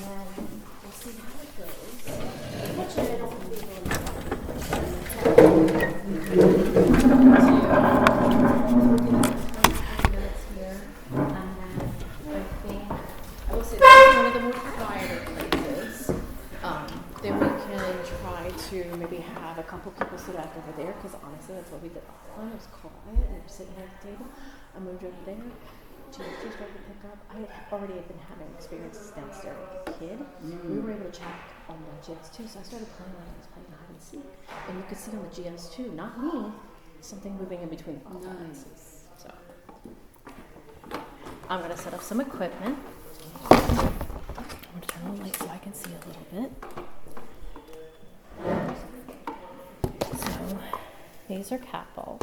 then we'll see how it goes. Unfortunately, I don't have to here, and then I think I will say this is one of the more quieter places. Then we can try to maybe have a couple people sit back over there, because honestly, that's what we did last time. It was quiet, and we're sitting at the table. I moved over there. GMT started to pick up. I had already been having experiences downstairs with a kid. We were able to chat on the GS2, so I started playing like I was playing hide and seek. And you could see on the GS2, not me, something moving in between the boxes. So I'm going to set up some equipment. I'm going to turn on the light so I can see a little bit. So these are cat balls.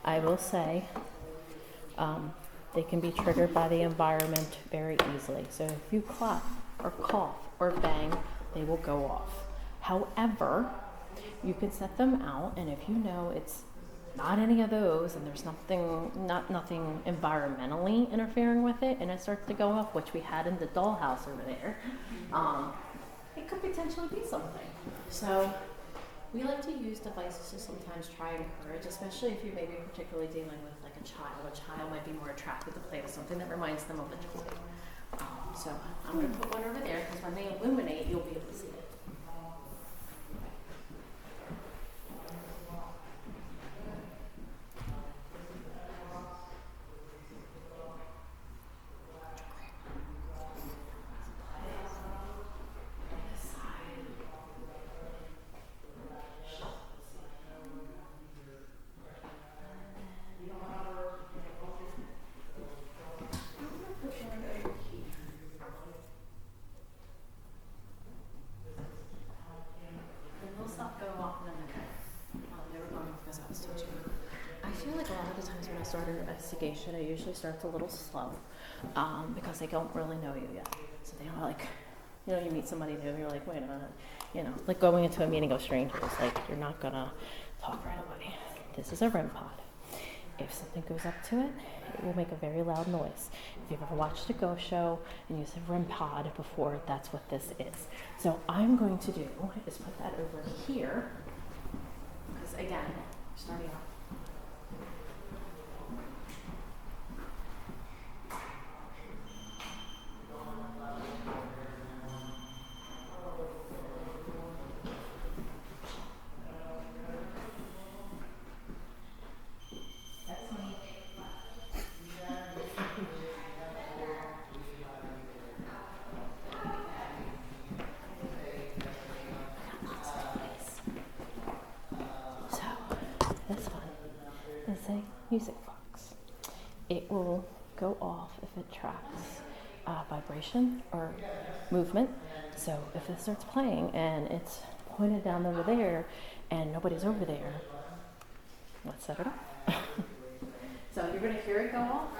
I will say they can be triggered by the environment very easily. So if you clap or cough or bang, they will go off. However, you can set them out, and if you know it's not any of those and there's nothing environmentally interfering with it, and it starts to go off, which we had in the dollhouse over there, it could potentially be something. So we like to use devices to sometimes try and encourage, especially if you may be particularly dealing with like a child. A child might be more attracted to play with something that reminds them of a toy. So I'm going to put one over there, because when they illuminate, you'll be able to see it. Investigation, it usually starts a little slow because they don't really know you yet. So they don't like, you meet somebody new and you're like, wait a minute, like going into a meeting of strangers, like you're not gonna talk right away. This is a REM pod. If something goes up to it, it will make a very loud noise. If you've ever watched a ghost show and used a REM pod before, that's what this is. So I'm going to do is put that over here, because again, starting off. Music box. It will go off if it tracks vibration or movement. So if it starts playing and it's pointed down over there and nobody's over there, let's set it up. So you're going to hear it go off.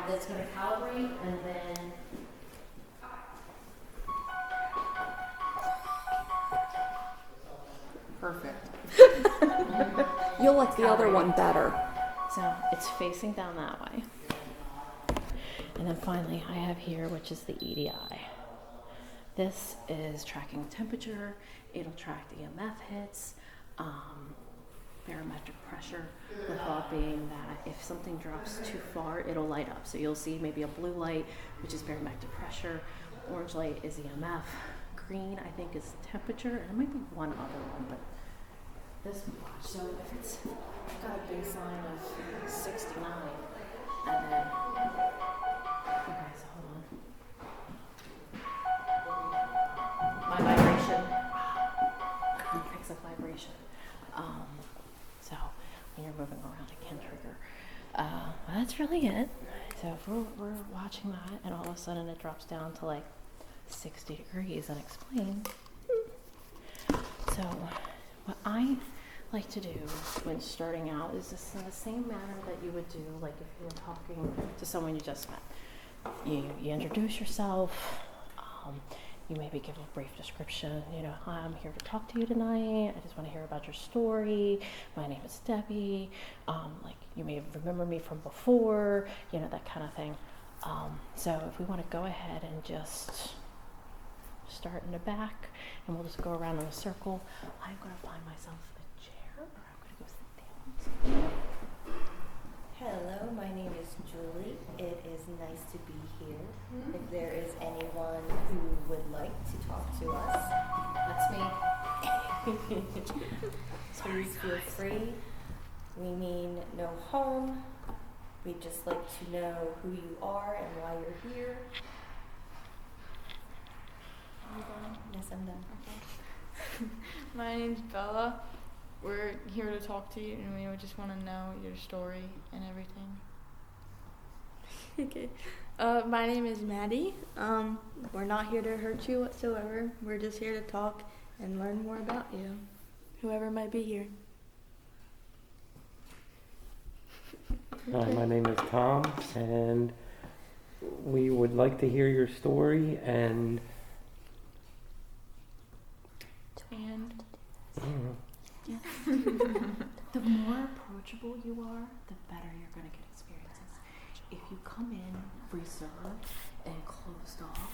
That's going to calibrate, and then perfect. You'll like the other one better. So it's facing down that way. And then finally I have here, which is the EDI. This is tracking temperature. It'll track EMF hits, barometric pressure. The thought being that if something drops too far, it'll light up. So you'll see maybe a blue light, which is barometric pressure. Orange light is EMF. Green, I think, is temperature. And it might be one other one, but this watch. So if it's got a big sign of 69, and then, okay, so hold on. My vibration picks up vibration. So when you're moving around, it can trigger. Well, that's really it. So if we're watching that, and all of a sudden it drops down to like 60 degrees unexplained. So what I like to do when starting out is this in the same manner that you would do like if you were talking to someone you just met. You introduce yourself, you maybe give a brief description, hi, I'm here to talk to you tonight, I just want to hear about your story, my name is Debbie, like you may remember me from before, that kind of thing. So if we want to go ahead and just start in the back, and we'll just go around in a circle. I'm going to find myself a chair, or I'm going to go sit down. Hello, my name is Julie. It is nice to be here. If there is anyone who would like to talk to us, that's me. Please feel free. We mean no harm. We'd just like to know who you are and why you're here. Are you done? Yes, I'm done. Okay. My name's Bella. We're here to talk to you, and we just want to know your story and everything. Okay. My name is Maddie. We're not here to hurt you whatsoever. We're just here to talk and learn more about you, whoever might be here. Hi, my name is Tom, and we would like to hear your story and The more approachable you are, the better you're going to get experiences. If you come in reserved and closed off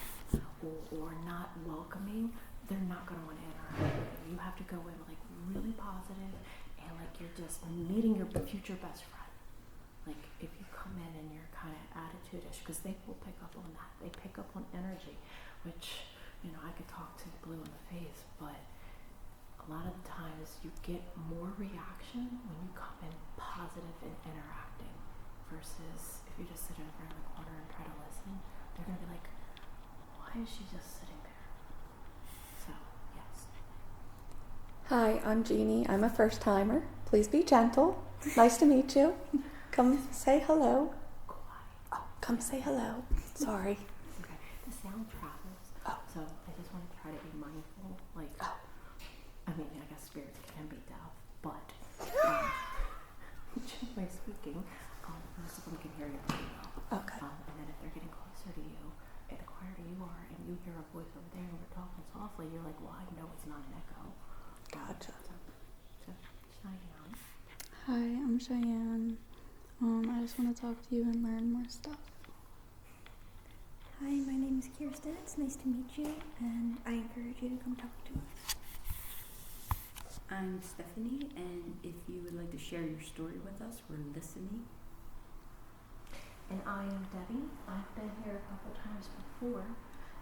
or not welcoming, they're not going to want to interact with you. You have to go in like really positive and like you're just meeting your future best friend. Like if you come in and you're kind of attitude-ish, because they will pick up on that. They pick up on energy, which, you know, I could talk to blue in the face, but a lot of the times you get more reaction when you come in positive and interacting versus if you just sit over in the corner and try to listen, they're going to be like, why is she just sitting there? So, yes. Hi, I'm Jeannie. I'm a first timer. Please be gentle. Nice to meet you. Come say hello. Quiet. Oh, come say hello. Sorry. Okay. The sound travels. Oh. So I just want to try to be mindful. Like, I mean, I guess spirits can be deaf, but generally speaking, most of them can hear you really well. Okay. And then if they're getting closer to you, and the quieter you are, and you hear a voice over there and we're talking softly, you're like, well, I know it's not an echo. Gotcha. So Cheyenne. Hi, I'm Cheyenne. I just want to talk to you and learn more stuff. Hi, my name is Kirsten. It's nice to meet you, and I encourage you to come talk to us. I'm Stephanie, and if you would like to share your story with us, we're listening. And I am Debbie. I've been here a couple times before,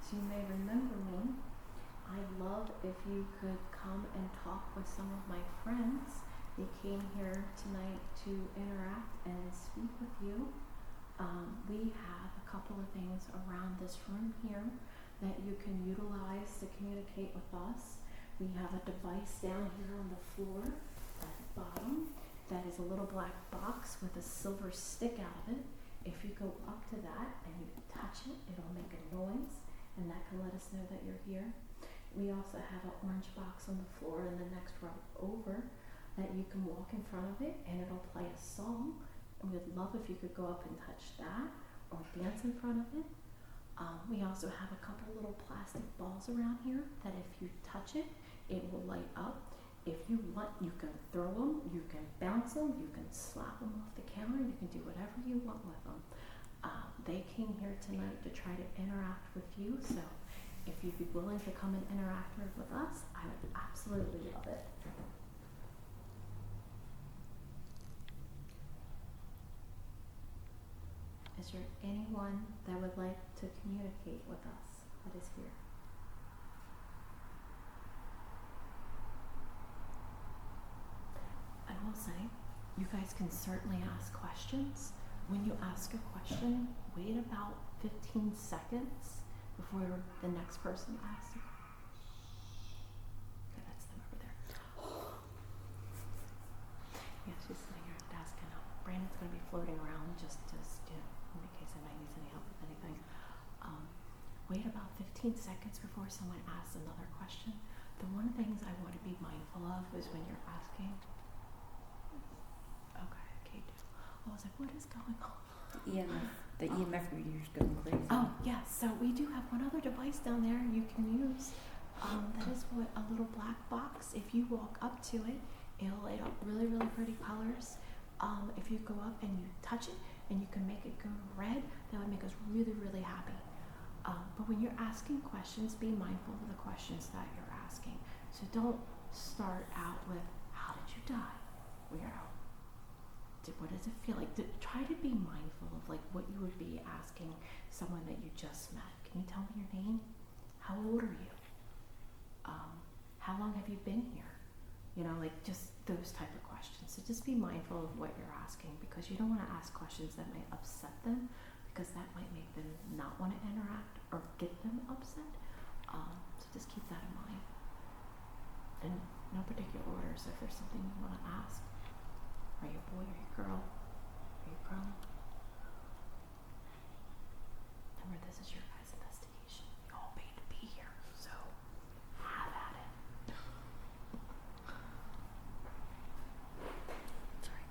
so you may remember me. I'd love if you could come and talk with some of my friends. They came here tonight to interact and speak with you. We have a couple of things around this room here that you can utilize to communicate with us. We have a device down here on the floor at the bottom that is a little black box with a silver stick out of it. If you go up to that and you touch it, it'll make a noise, and that can let us know that you're here. We also have an orange box on the floor in the next row over that you can walk in front of it and it'll play a song. And we'd love if you could go up and touch that or dance in front of it. We also have a couple little plastic balls around here that if you touch it, it will light up. If you want, you can throw them, you can bounce them, you can slap them off the counter, you can do whatever you want with them. They came here tonight to try to interact with you, so if you'd be willing to come and interact with us, I would absolutely love it. Is there anyone that would like to communicate with us that is here? I will say, you guys can certainly ask questions. When you ask a question, wait about 15 seconds before the next person asks. Okay, that's them over there. Yeah, she's sitting here at the desk, and Brandon's going to be floating around just you know, in case anybody needs any help with anything. Wait about 15 seconds before someone asks another question. The one things I want to be mindful of is when you're asking. Okay, I was like, what is going on? The EMF reader's going crazy. Oh, yeah, so we do have one other device down there you can use. That is what a little black box. If you walk up to it, it'll light up really, really pretty colors. If you go up and you touch it and you can make it go red, that would make us really, really happy. But But when you're asking questions, be mindful of the questions that you're asking. So don't start out with, how did you die? What does it feel like? Try to be mindful of like what you would be asking someone that you just met. Can you tell me your name? How old are you? How long have you been here? You know, like just those type of questions. So just be mindful of what you're asking, because you don't want to ask questions that may upset them, because that might make them not want to interact or get them upset. So just keep that in mind. In no particular order. So if there's something you want to ask, are you a boy? Are you a girl? Are you grown? Remember, this is your guys' investigation. You all paid to be here, so have at it. Sorry.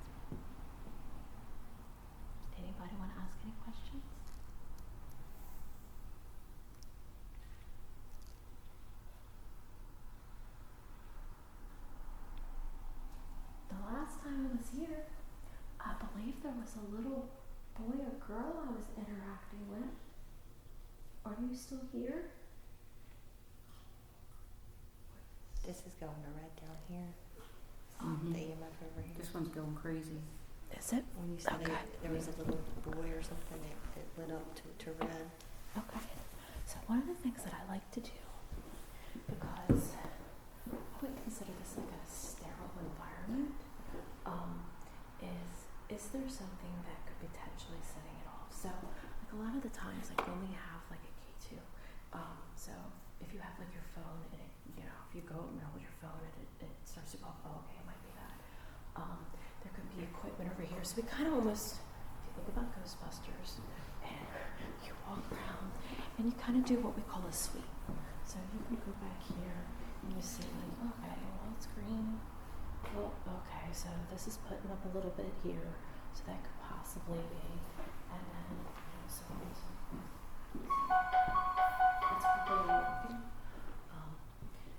Anybody want to ask any questions? The last time I was here, I believe there was a little boy or girl I was interacting with. Are you still here? This is going to red down here. Mhm. The EMF over here. This one's going crazy. Is it? When you said Okay. there was a little boy or something, it lit up to red. Okay. So one of the things that I like to do, because I would consider this like a sterile environment, is there something that could potentially setting it off? So like a lot of the times, like when we have like a K2, so if you have like your phone and it, you know, if you go and hold your phone and it starts to go off, oh, okay, it might be that. There could be equipment over here. So we kind of almost, if you think about Ghostbusters, and you walk around and you kind of do what we call a sweep. So you can go back here and you see like, okay, well it's green. Well, okay, so this is putting up a little bit here, so that could possibly be, and then so it's probably working.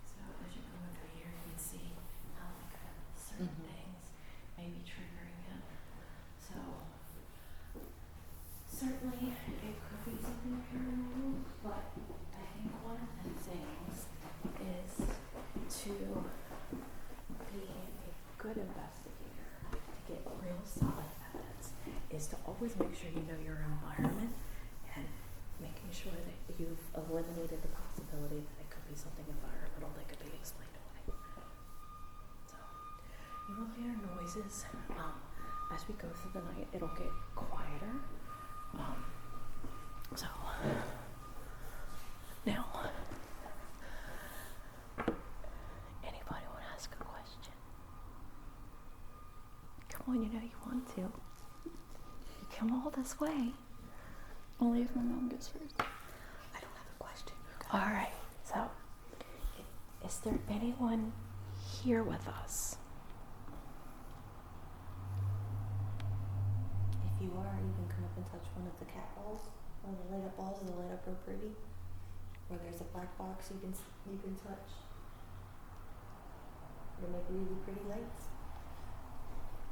So as you go over here, you can see how like certain things may be triggering it. So certainly it could be something paranormal, but I think one of the things is to be a good investigator, to get real solid evidence, is to always make sure you know your environment and making sure that you've eliminated the possibility that it could be something environmental that could be explained away. So you will hear noises. As we go through the night, it'll get quieter. So now, anybody want to ask a question? Come on, you know you want to. You come all this way. Only if my mom goes first. I don't have a question. All right. So, is there anyone here with us? If you are, you can come up and touch one of the cat balls. One of the light up balls is light up real pretty. Or there's a black box you can touch. They make really pretty lights.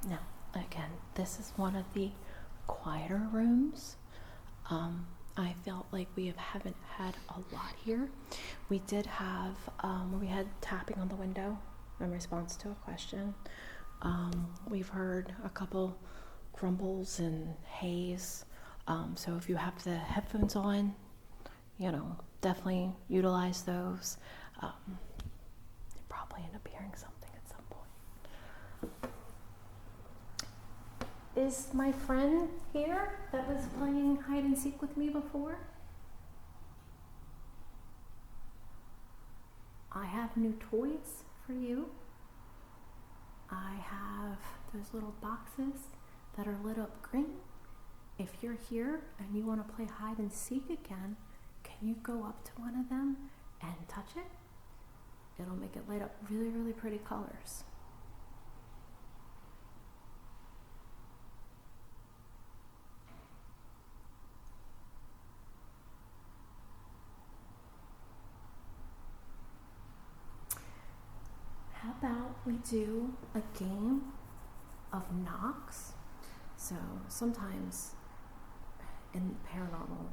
No. Again, this is one of the quieter rooms. I felt like we haven't had a lot here. We did have, we had tapping on the window in response to a question. We've heard a couple grumbles and haze. So if you have the headphones on, you know, definitely utilize those. You'll probably end up hearing something at some point. Is my friend here that was playing hide and seek with me before? I have new toys for you. I have those little boxes that are lit up green. If you're here and you want to play hide and seek again, can you go up to one of them and touch it? It'll make it light up really, really pretty colors. How about we do a game of knocks? So sometimes in paranormal,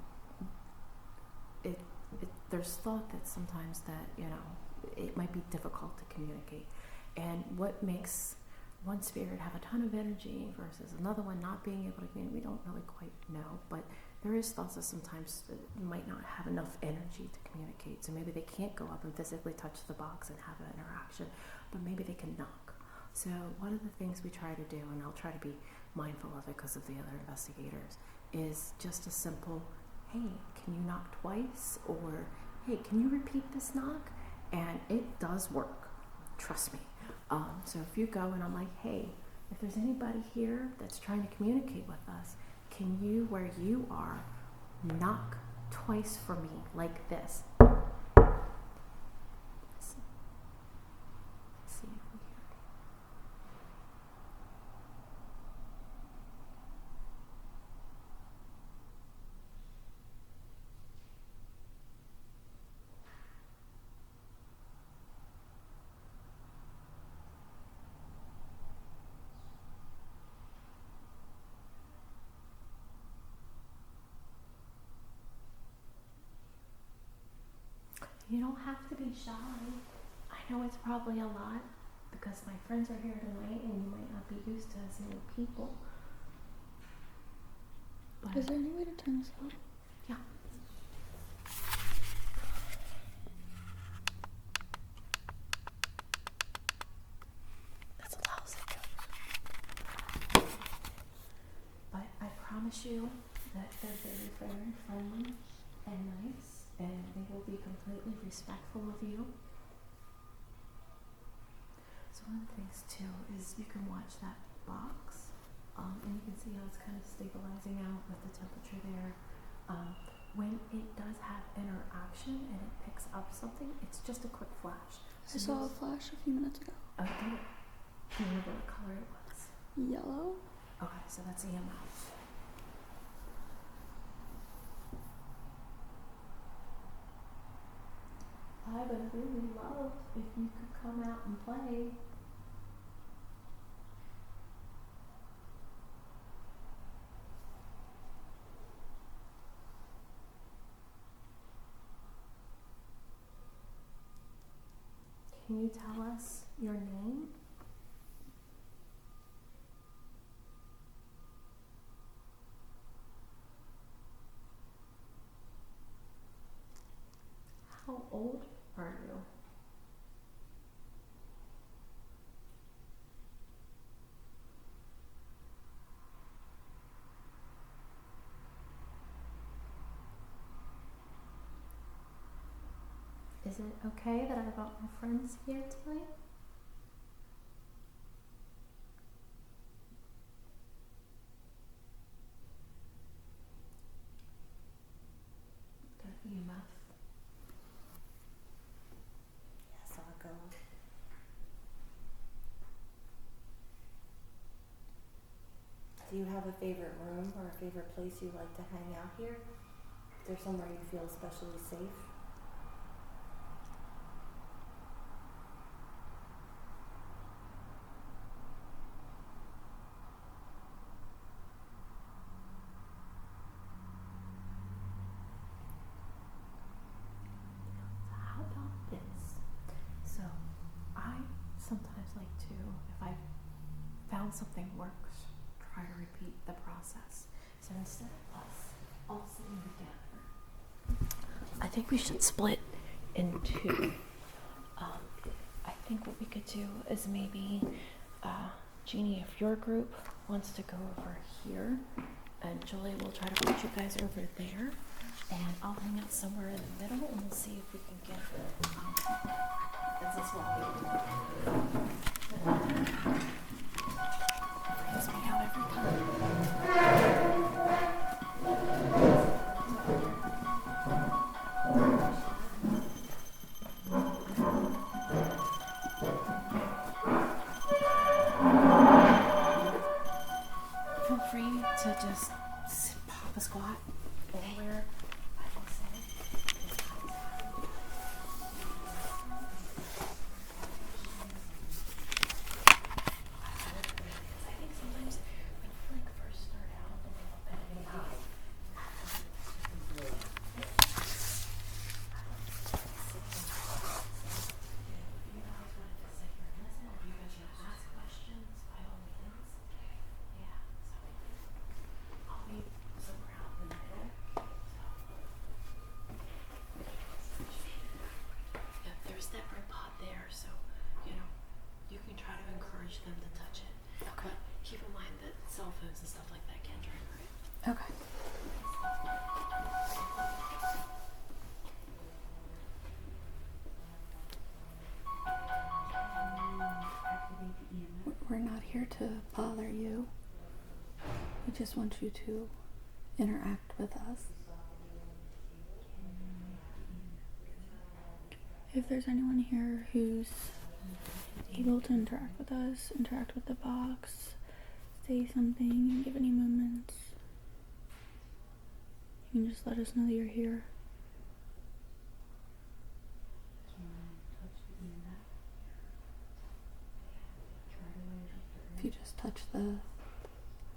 there's thought that sometimes that, it might be difficult to communicate. And what makes one spirit have a ton of energy versus another one not being able to communicate, we don't really quite know. But there is thoughts that sometimes might not have enough energy to communicate. So maybe they can't go up and physically touch the box and have an interaction, but maybe they can knock. So one of the things we try to do, and I'll try to be mindful of it because of the other investigators, is just a simple, hey, can you knock twice? Or, hey, can you repeat this knock? And it does work, trust me. So if you go and I'm like, hey, if there's anybody here that's trying to communicate with us, can you, where you are, knock twice for me like this? Let's see if we hear it. You don't have to be shy. I know it's probably a lot because my friends are here tonight and you might not be used to as many people. But Is there any way to turn this off? yeah. That's a lousy joke. But I promise you that they're very, very friendly and nice, and they will be completely respectful of you. So one of the things too is you can watch that box, and you can see how it's kind of stabilizing out with the temperature there. When it does have interaction and it picks up something, it's just a quick flash. I saw a flash a few minutes ago. Oh, did it? Do you remember what color it was? Yellow? Okay, so that's EMF. I would really love if you could come out and play. Can you tell us your name? How old are you? Is it okay that I brought my friends here tonight? Got EMF. Yes, I'll go. Do you have a favorite room or a favorite place you like to hang out here? Is there somewhere you feel especially safe? How about this? So, I sometimes like to, if I found something works, try to repeat the process. So instead of us all sitting together, I think we should split in two. I think what we could do is maybe, Jeannie, if your group wants to go over here, and Julie will try to put you guys over there, and I'll hang out somewhere in the middle, and we'll see if we can get, is this what freaks me out every time. Feel free to just pop a squat anywhere. I will say. encourage them to touch it. Okay. But keep in mind that cell phones and stuff like that can trigger it. Okay. We're not here to bother you. We just want you to interact with us. If there's anyone here who's able to interact with us, interact with the box, say something, give any movements, you can just let us know that you're here. If you just touch the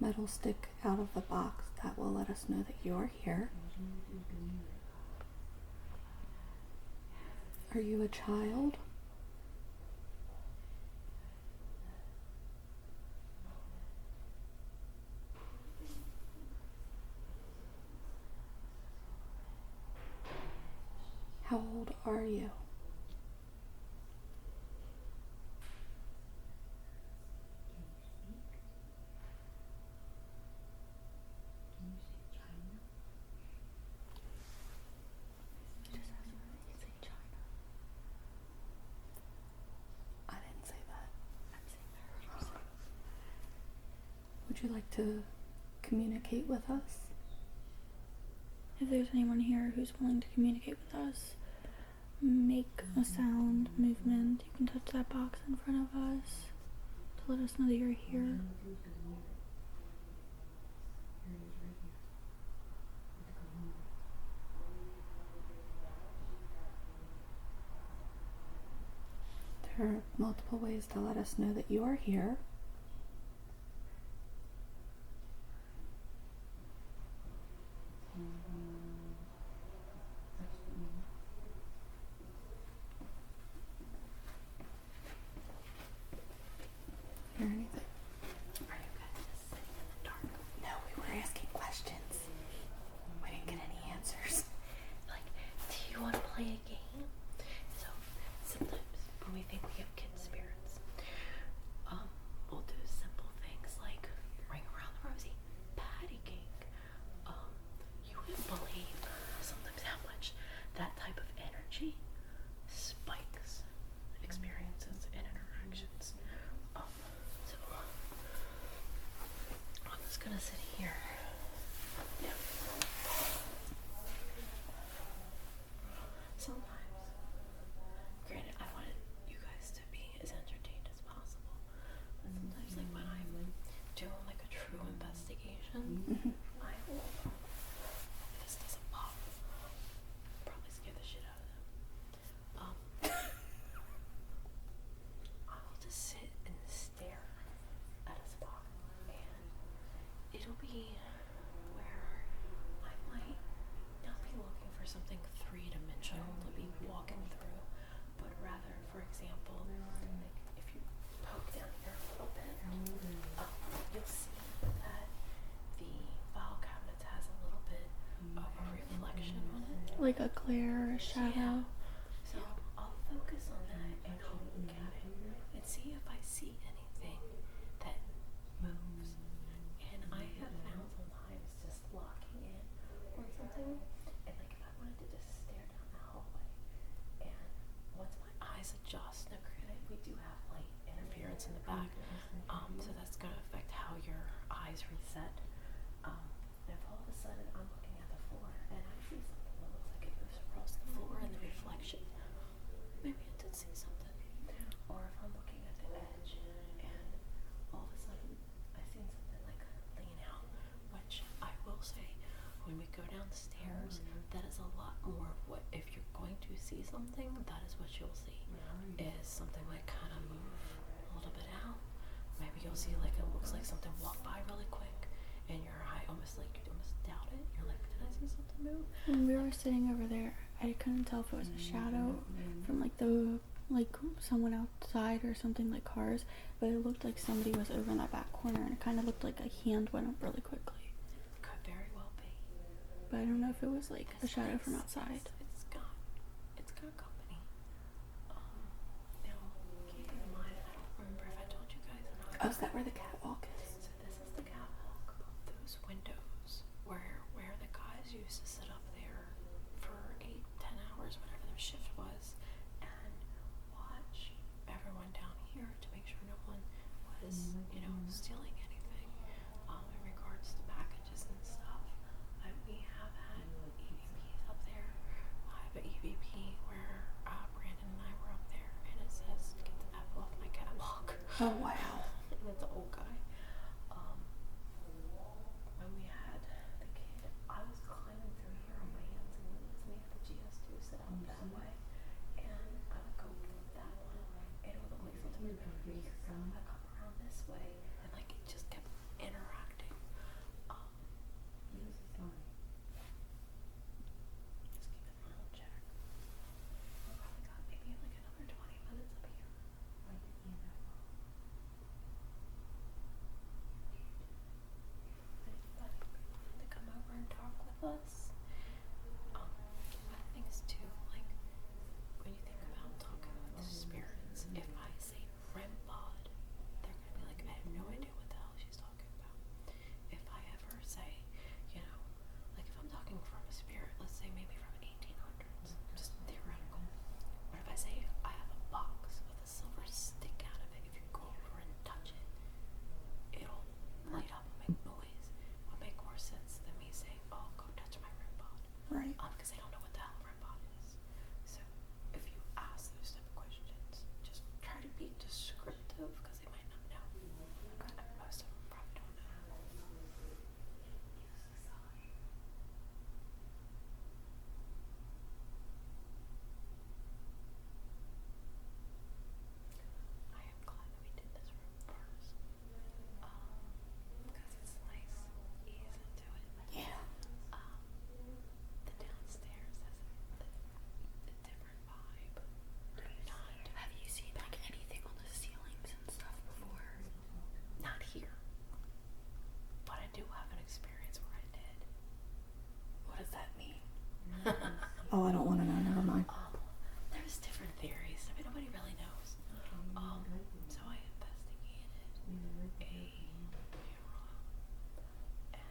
metal stick out of the box, that will let us know that you're here. Are you a child? How old are you? I didn't say that. Would you like to communicate with us? If there's anyone here who's willing to communicate with us, make a sound, movement, you can touch that box in front of us to let us know that you're here. There are multiple ways to let us know that you're here. Hear anything? Are you guys just sitting in the dark? No, we were asking questions. We didn't get any answers. Like, do you want to play a game? So, sometimes when we think we have kid spirits, we'll do simple things like ring around the rosy, patty cake. You wouldn't believe sometimes how much that type of energy spikes experiences and interactions. So I'm just gonna sit here. Yeah. Sometimes, granted, I wanted you guys to be as entertained as possible, but sometimes, like when I'm doing like a true investigation, I will. If this doesn't pop, probably scare the shit out of them. I will just sit and stare at a spot, and it'll be where I might not be looking for something three-dimensional to be walking through, but rather, for example, like if you poke down here a little bit, you'll see that the file cabinet has a little bit of a reflection on it. Like a glare or a shadow. So I'll focus on that and I'll look at it and see if I see anything that moves. And I have found sometimes just locking in on something, and like if I wanted to just stare down the hallway, and once my eyes adjust, now granted we do have light interference in the back, so that's going to affect how your eyes reset. If all of a sudden I'm looking at the floor and I see something that looks like it moves across the floor in the reflection, maybe I did see something. Or if I'm looking at the edge and all of a sudden I seen something like lean out, which I will say, when we go down the stairs, that is a lot more of what, if you're going to see something, that is what you'll see, is something like kind of move a little bit out. Maybe you'll see like it looks like something walk by really quick, and your eye almost doubt it. You're like, did I see something move? When we were sitting over there, I couldn't tell if it was a shadow from like someone outside or something, like cars, but it looked like somebody was over in that back corner, and it kind of looked like a hand went up really quickly. Could very well be. But I don't know if it was like a shadow from outside. It's got company. Now, keep in mind, I don't remember if I told you guys, Oh, is that where the catwalk is? So this is the catwalk above those windows where the guys used to sit up there for 8-10 hours, whatever their shift was, and watch everyone down here to make sure no one was, stealing anything in regards to packages and stuff. We have had EVPs up there. I have an EVP where Brandon and I were up there, and it says, "Get the F off my catwalk." Oh, wow. And it's an old guy. When we had the kid, I was climbing through here on my hands and knees, and we had the GS2 sit out that way. And I would go that one, and it would always look to me over here. I come around this way, and like it just kept interacting. Just keep it on check. I probably got maybe like another 20 minutes up here. To come over and talk with us. One thing is too, like when you think about talking with the spirits, if I say REM pod, they're gonna be like, I have no idea what the hell she's talking about. If I ever say, like if I'm talking from a spirit, let's say maybe from 1800s, just theoretical. What if I say I have a box with a silver stick out of it? If you go over and touch it, it'll light up and make noise. It'll make more sense than me saying, "Oh, go touch my REM pod." Right. Because they don't know what the hell a REM pod is. So if you ask those type of questions, just try to be descriptive because they might not know. Most of them probably don't know. I am glad that we did this room first, because it's nice, ease into it. Yeah. The downstairs has a different vibe. Have you seen like anything on the ceilings and stuff before? Not here, but I do have an experience where I did. What does that mean? Oh, I don't want to know. Never mind. There's different theories. I mean, nobody really knows. So I investigated a funeral, and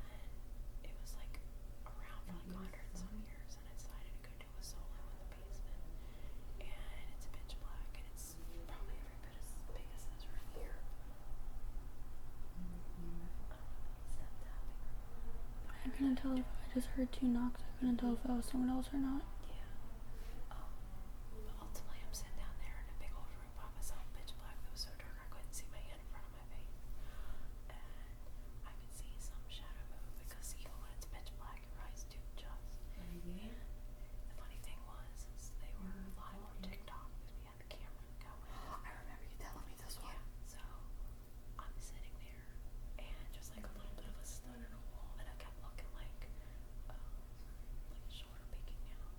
it was like around for like 100 some years, and I decided to go do a solo in the basement. And it's pitch black, and it's probably every bit as big as this room here. I couldn't tell if I just heard 2 knocks. I couldn't tell if that was someone else or not. Yeah. But ultimately, I'm sitting down there in a big old room by myself, pitch black. It was so dark I couldn't see my hand in front of my face. And I could see some shadow move because even when it's pitch black, your eyes do adjust. And the funny thing was, is they were live on TikTok because we had the camera going. I remember you telling me this one. Yeah. So I'm sitting there, and just like a little bit of a stud in a wall, and I kept looking like a shoulder peeking out,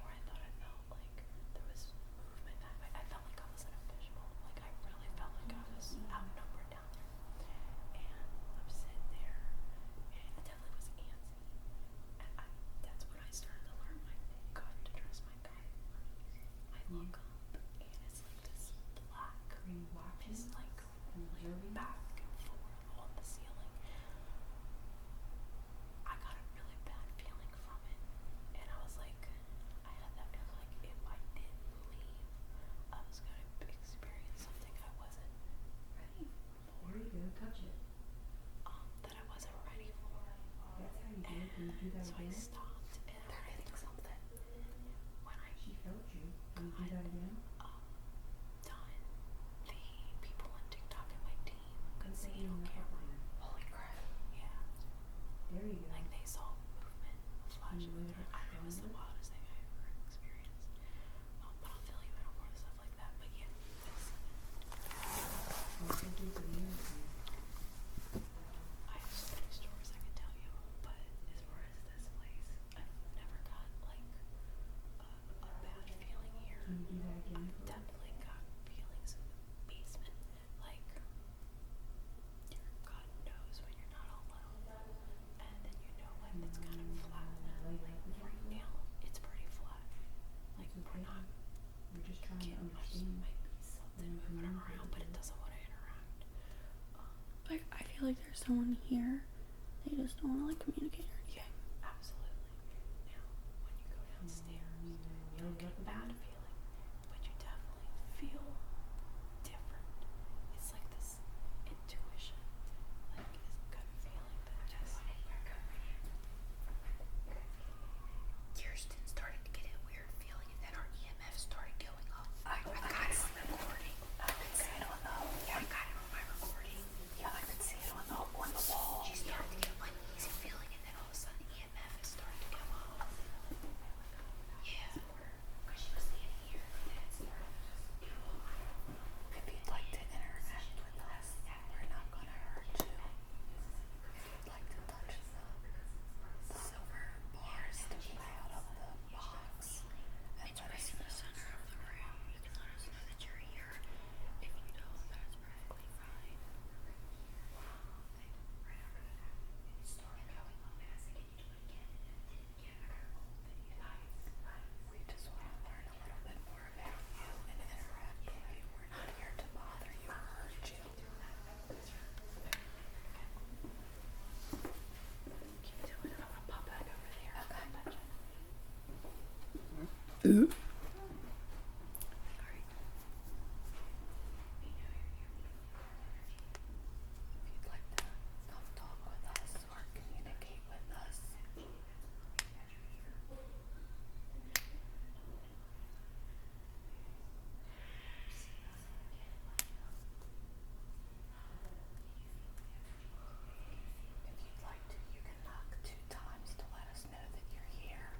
or I thought I felt like there was movement that way. I felt like I was in a fishbowl. Like I really felt like I was outnumbered down there. And I'm sitting there, and it definitely was antsy. And that's when I started to learn my gut, to trust my gut. I look up, and it's like this black mist, like rolling back and forth on the ceiling. I got a really bad feeling from it, and I was like, I had that feeling like if I didn't leave, I was going to experience something I wasn't ready for. There you go, touch it. That I wasn't ready for. That's how you do it. When you do that so again? I stopped, and they're hitting something. When I felt you. Can you do that again? Done. The people on TikTok and my team could see it on camera. Holy crap. Yeah. There you go. Like they saw movement, a flash of movement. It was the wildest thing I ever experienced. But I'll fill you in on more stuff like that. But yeah, I have so many stories I could tell you. But as far as this place, I've never got like a bad feeling here. Can you do that again? I've definitely got feelings in the basement. Like your gut knows when you're not alone, and then you know when it's kind of flat. Like right now, it's pretty flat. Like we're not. We're just trying to understand. Might be something moving around, but it doesn't want to interact. feel like there's someone here. They just don't want to like communicate or anything. Absolutely. Now, when you go downstairs, you don't get a bad feeling, but you definitely feel different. It's like this intuition, like this gut feeling that just. Kirsten started to get a weird feeling, and then our EMF started going up. I got it on recording. I could see it on the. Yeah, I got it on my recording. Yeah, I could see it on the wall. She started to get an uneasy feeling, and then all of a sudden EMF is starting to go up. Yeah, because she was standing here, and then it started to go up. If you'd like to interact with us, we're not going to hurt you. If you'd like to touch the silver bars sticking out of the box, and let us in the center of the room, you can let us know that you're here. If you don't, that's perfectly fine. We just want to learn a little bit more about you and interact with you. We're not here to bother you or hurt you. Keep doing it. I'm gonna pop back over there. Okay. Alright. If you'd like to come talk with us or communicate with us. If you'd like to, you can knock 2 times to let us know that you're here.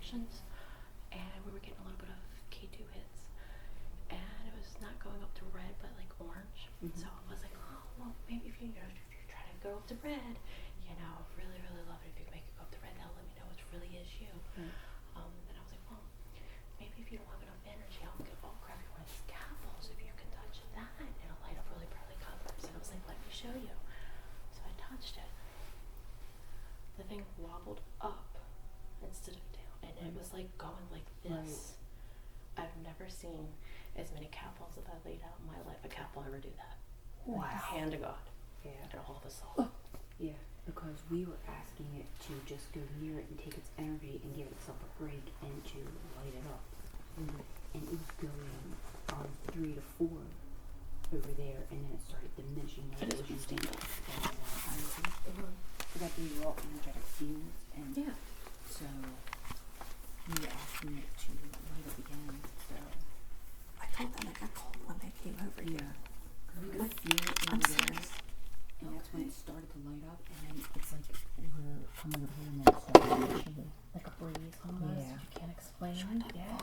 connections, and we were getting a little bit of K2 hits, and it was not going up to red, but like orange. So I was like, oh, well, maybe if you try to go up to red, really, really love it if you make it go up to red. That'll let me know it really is you. And I was like, well, maybe if you don't have enough energy, I'll grab you one of these capsules. If you can touch that, it'll light up really brightly colors. And I was like, let me show you. So I touched it. The thing wobbled up instead of down, and it was like going like this. I've never seen as many capsules that I laid out in my life. A capsule ever do that? Wow. Hand to God. Yeah. And all of a sudden. Yeah, because we were asking it to just go near it and take its energy and give itself a break and to light it up. And it was going from 3 to 4 over there, and then it started diminishing. Like it was using so that they were all energetic fields, and so we were asking it to light up again. So I told them I got cold when they came over here. we could feel it I'm over there. serious. And that's when it started to light up, and then it's like we're coming over here and then it started diminishing. Like a breeze almost. Yeah. You can't explain. Yeah.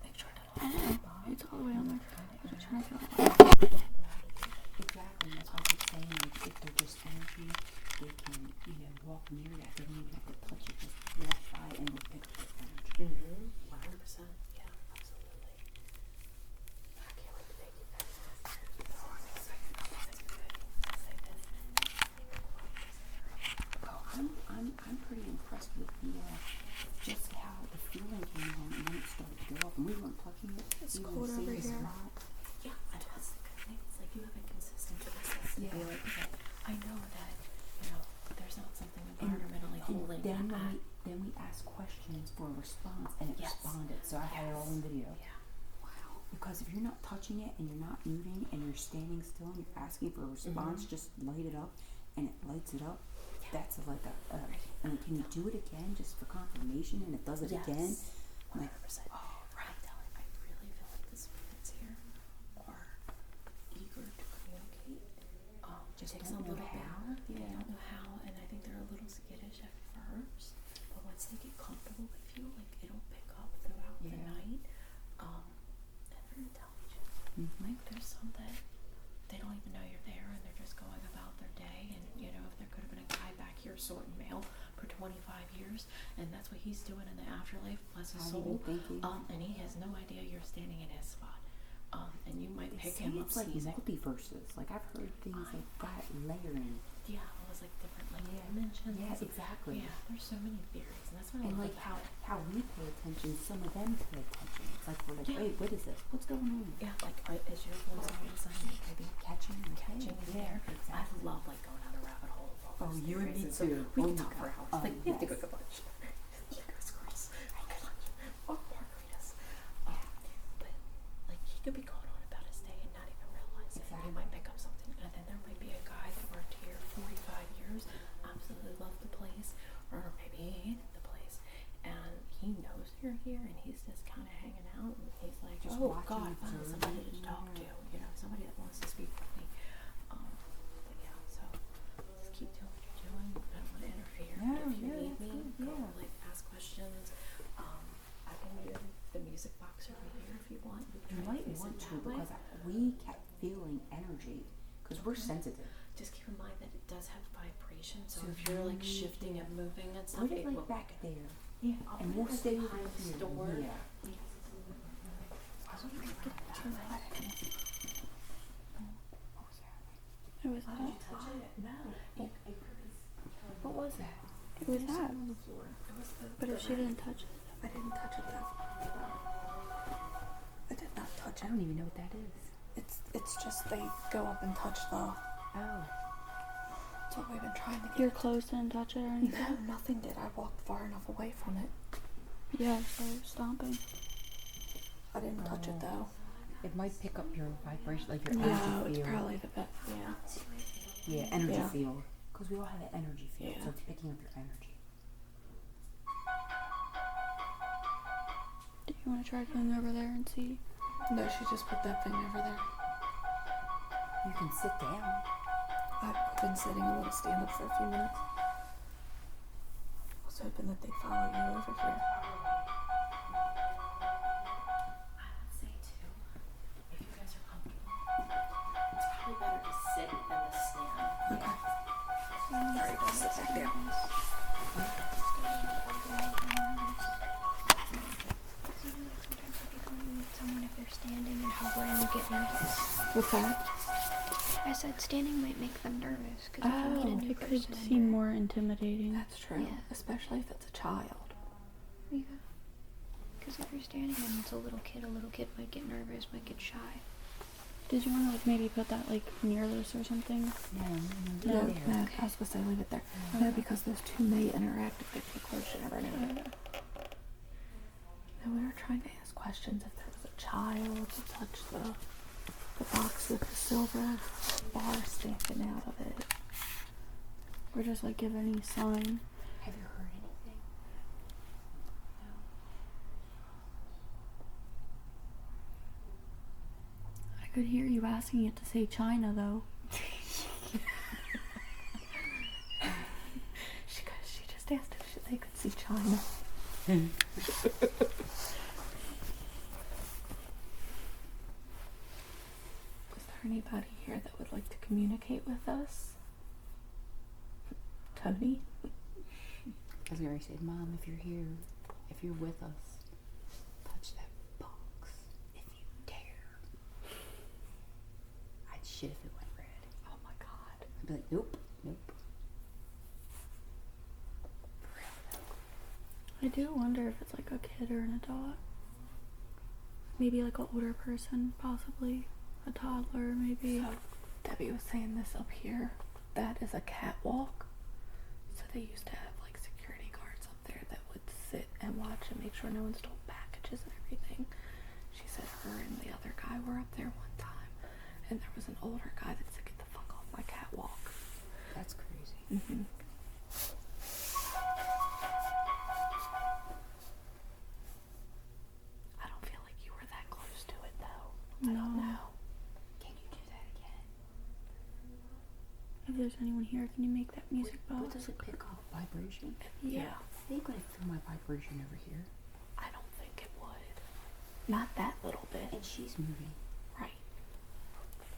Make sure to It's all the way on there. I was trying to feel Exactly, that's why I keep saying, like, if they're just energy, they can, walk near that. They don't even have to touch it, just walk by and it'll pick up their energy. 100%. Yeah, absolutely. I can't wait to take you back. I'm pretty impressed with the, just how the feeling came on and then it started to go up. And we weren't touching it. It's we cold were seeing over the here. spot. Yeah, and that's the good thing. It's like you have a consistent consistency. Yeah. Like, I know that, there's not something environmentally holding And that. then we asked questions for a response and it responded. So I had it all in video. Yeah. Wow. Because if you're not touching it and you're not moving and you're standing still and you're asking for a response, just light it up and it lights it up. That's like and can you do it again just for confirmation and it does it again? 100%. Right. I really feel like the spirits here are eager to communicate. Just It takes don't a know little bit. how. They don't know how, and I think they're a little skittish at first. But once they get comfortable with you, like it'll pick up throughout the night. And they're intelligent. Like there's some that they don't even know you're there, and they're just going about their day. And if there could have been a guy back here sorting mail for 25 years, and that's what he's doing in the afterlife, bless his soul. And he has no idea you're standing in his spot. And you might pick him up It's like sneezing. multiverses. Like I've heard things like that layering. Yeah, it was like different dimensions. Yeah, exactly. Yeah, there's so many theories, and that's what I And love like about how we pay attention, some of them pay attention. It's like we're like, wait, what is this? What's going on? Yeah, like is your voice all of a sudden maybe Catching and catching in there? exactly. I love like going down the rabbit hole of all Oh, those you and me theories. So too. we Oh can my talk for God. hours. Like we have to go Yes. to lunch. Let's go to oh, margaritas. But like he could be going on about his day and not even realize it. Exactly. You might pick up something, and then there might be a guy that worked here 45 years, absolutely loved the place, or maybe he hated the place, and he knows you're here, and he's just kind of hanging out, and he's like, Just oh watching, God, finally observing. somebody to talk to, somebody that wants to speak with me. But yeah, so just keep doing what you're doing. I don't want to interfere. No, But if you yeah, need that's me, good, go yeah. like ask questions. I can do the music box over here if you want. We You can try might use want it to that way. because we kept feeling energy because we're sensitive. Just keep in mind that it does have vibration, so So if you're like you- shifting and moving and stuff, Put it like will back pick it. there. Yeah, I'll And put we'll it, like, stay over behind the here. store. Yeah. It was that. What was that? It was that. But if she didn't touch it, I didn't touch it though. I did not touch I it. don't even know what that is. It's just they go up and touch the. Oh. That's what we've been trying to get. your clothes didn't touch it or anything. No, nothing did. I walked far enough away from it. Yeah, so stomping. I didn't touch it though. It might pick up your vibration, like your No, energy it's field. probably the best. Yeah. Yeah, energy Yeah. field. Because we all have an energy field, Yeah. so it's picking up your energy. Do you want to try going over there and see? No, she just put that thing over there. You can sit down. I've been sitting. I'm gonna stand up for a few minutes. Was was hoping that they follow you over here. I would say too, if you guys are comfortable, it's probably better to sit than to stand. Okay. Alright, I'll sit back down. Sometimes if you go and meet someone, if they're standing and hovering, you get nervous. What's that? I said standing might make them nervous because if you meet a new It could person, seem more intimidating. That's true, Yeah. especially if it's a child. Yeah. Because if you're standing and it's a little kid might get nervous, might get shy. Did you want to like maybe put that like near this or something? No, No. no, I was supposed to say leave it there. No, because those two may interact if they're too close, you never know. No, we were trying to ask questions if there was a child to touch the box with the silver bar sticking out of it. Or just like give any sign? Have you heard anything? I could hear you asking it to say China though. She just asked if they could see China. Is there anybody here that would like to communicate with us? Tony? I was gonna say, Mom, if you're here, if you're with us, touch that box if you dare. I'd shit if it went red. Oh my god. I'd be like, nope, nope. For real though. I do wonder if it's like a kid or an adult. Maybe like an older person, possibly. A toddler, maybe. So, Debbie was saying this up here. That is a catwalk. So they used to have like security guards up there that would sit and watch and make sure no one stole packages and everything. She said her and the other guy were up there one time, and there was an older guy that said, "Get the fuck off my catwalk." That's crazy. Mm-hmm. I don't feel like you were that close to it though. I don't know. Can you do that again? If there's anyone here, can you make that music What box? does it pick up? Vibration? Yeah. They ain't gonna feel my vibration over here. I don't think it would. Not that little bit. And she's moving. Right.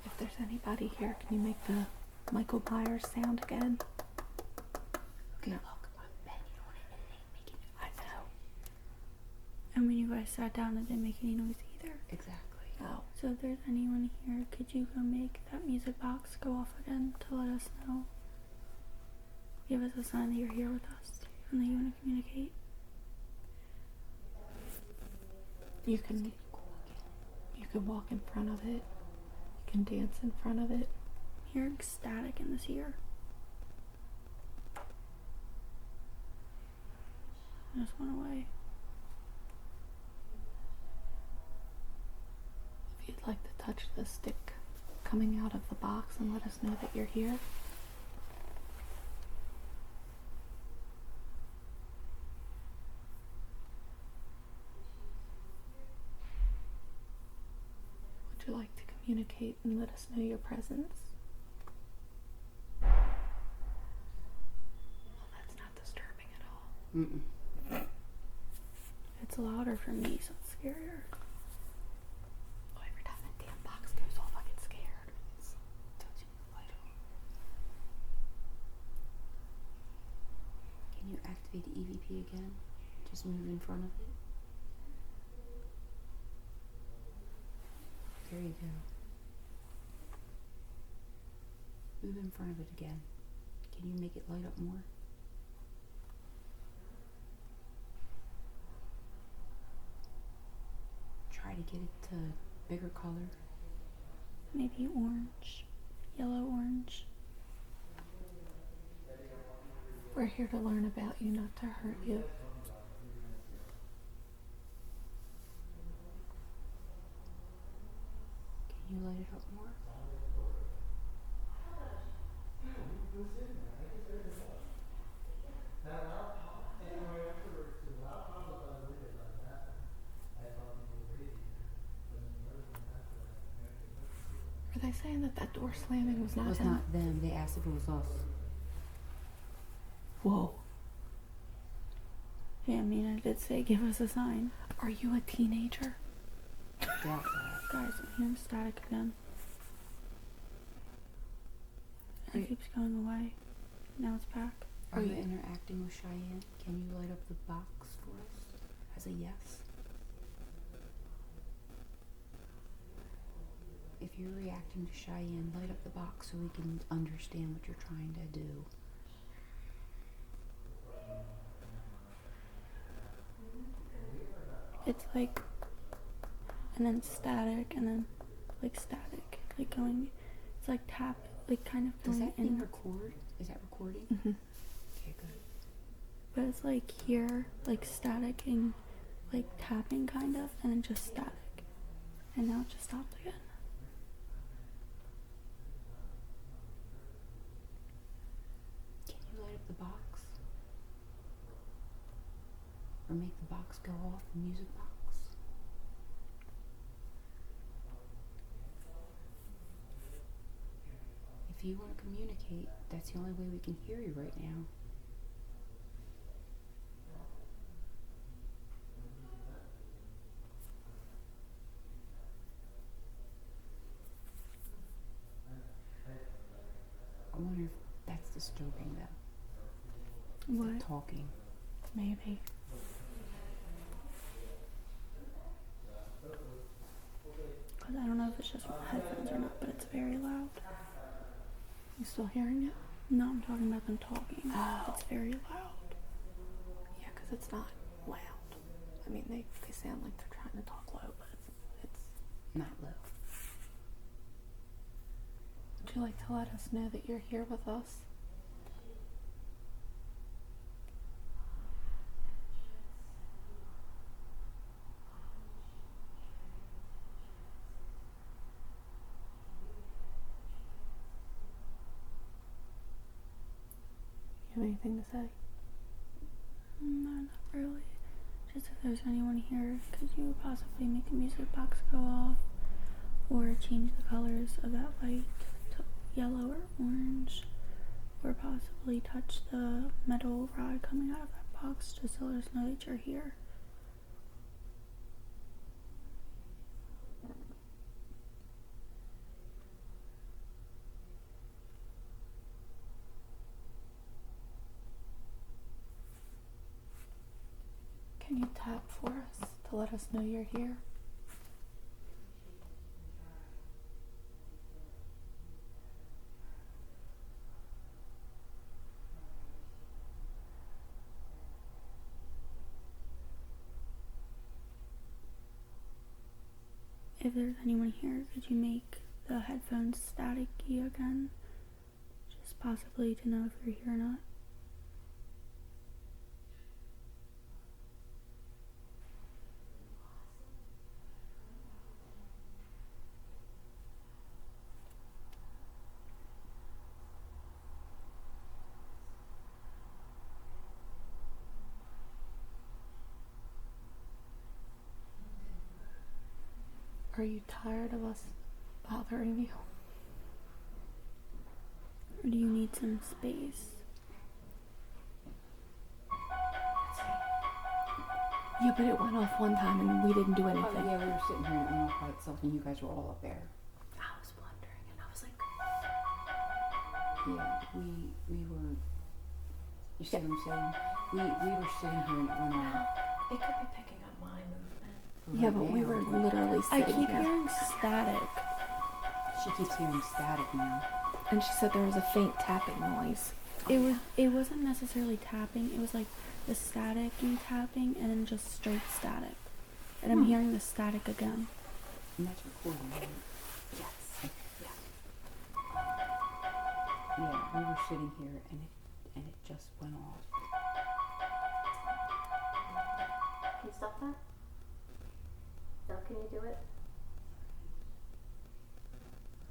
If there's anybody here, can you make the Michael Myers sound again? Okay, No. look, I'm banging on it and it ain't making it. I know. And when you guys sat down, it didn't make any noise either. Exactly. Oh. So if there's anyone here, could you go make that music box go off again to let us know? Give us a sign that you're here with us and that you want to communicate. You can walk in front of it. You can dance in front of it. You're ecstatic in this ear. I just went away. If you'd like to touch the stick coming out of the box and let us know that you're here. Would you like to communicate and let us know your presence? Well, that's not disturbing at all. Mm-mm. It's louder for me, so it's scarier. Oh, every time that damn box goes off, I get scared. It's touching the light on. Can you activate the EVP again? Just move in front of it. There you go. Move in front of it again. Can you make it light up more? Try to get it to bigger color. Maybe orange. Yellow orange. We're here to learn about you, not to hurt you. Can you light it up more? Were they saying that that door slamming was It not was him? not them. They asked if it was us. Whoa. Yeah, I mean, I did say give us a sign. Are you a teenager? Doubt that. Guys, I'm hearing static again. It keeps going away. Now it's back. Are you interacting with Cheyenne? Can you light up the box for us as a yes? If you're reacting to Cheyenne, light up the box so we can understand what you're trying to do. It's like, and then static, and then like static, like going. It's like tap, like kind of Does going that thing in. record? Is that recording? Mm-hmm. Okay, good. But it's like here, like static and like tapping kind of, and then just static. And now it just stopped again. Can you light up the box? Or make the box go off, the music box? If you want to communicate, that's the only way we can hear you right now. I wonder if that's disturbing them. What? Talking. Maybe. Because I don't know if it's just with headphones or not, but it's very loud. You still hearing it? No, I'm talking about them talking. Oh. It's very loud. Yeah, because it's not loud. I mean, they sound like they're trying to talk low, but it's. Not low. Would you like to let us know that you're here with us? You have anything to say? No, not really. Just if there's anyone here, could you possibly make the music box go off? Or change the colors of that light to yellow or orange? Or possibly touch the metal rod coming out of that box just to let us know that you're here. Can you tap for us to let us know you're here? If there's anyone here, could you make the headphones staticky again? Just possibly to know if you're here or not. Are you tired of us bothering you? Or do you need some space? Yeah, but it went off one time and we didn't do anything. Oh yeah, we were sitting here and it went off by itself and you guys were all up there. I was wondering, and I was like, Yeah, we were, you see what I'm saying? We were sitting here and it went off. it could be picking up my movement. Yeah, but we were literally I sitting keep here. hearing static. She keeps hearing static now. And she said there was a faint tapping noise. It wasn't necessarily tapping, it was like the static-y tapping and then just straight static. And I'm hearing the static again. And that's recording, right? Yes. Yeah. Yeah, we were sitting here and it just went off. Can you stop that? No, can you do it?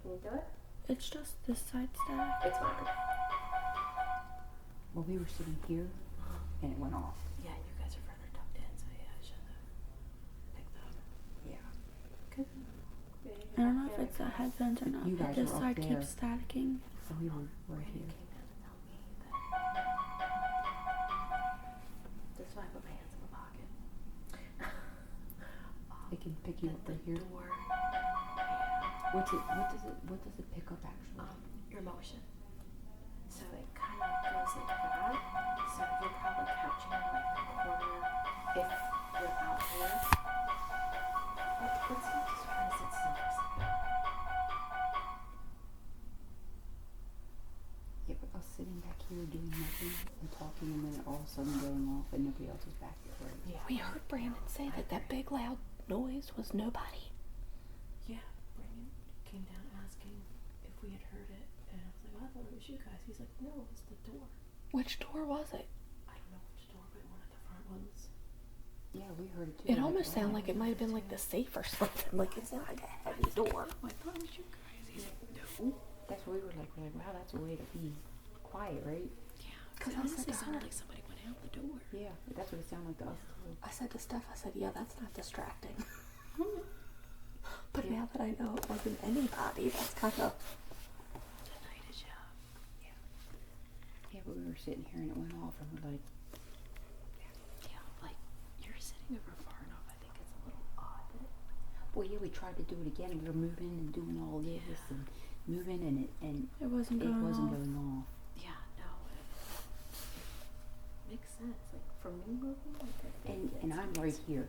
Can you do it? It's just this side static. It's fine. Well, we were sitting here and it went off. Yeah, you guys are further tucked in, so yeah, I should have picked up. Yeah. I don't know if it's the headphones or not, You but guys this were up side there. keeps staticking. So we were right here. Came in to tell me that This is why I put my hands It can pick you up right here. door. What does it pick up actually? Your motion. So it kind of goes like that. So you're probably catching in like the corner if you're out here. Let's not just try to sit still for a second. Yeah, but us sitting back here doing nothing and talking and then all of a sudden going off and nobody else is back here, right? Yeah. We heard Brandon say that big loud noise was nobody. Yeah, Brandon came down asking if we had heard it, and I was like, well, I thought it was you guys. He's like, no, it's the door. Which door was it? I don't know which door, but one of the front ones. Yeah, we heard it too. It almost sounded like it might have been like the safe or something. Like it's not like a heavy door. I thought it was you guys. He's like, no. That's what we were like, wow, that's a way to be quiet, right? Yeah, Because it I honestly said, sounded like somebody went out the door. Yeah, that's what it sounded like to us too. I said to Steph, I said, yeah, that's not distracting. But now that I know it wasn't anybody, that's kind of... The night is young. Yeah, but we were sitting here and it went off and we're like, Yeah, like, you're sitting over far enough. I think it's a little odd that well, yeah, we tried to do it again. We were moving and doing all this and moving and It wasn't it going wasn't off. going off. yeah, no, it makes sense. Like, for me moving, like, I think And it's I'm makes- right here.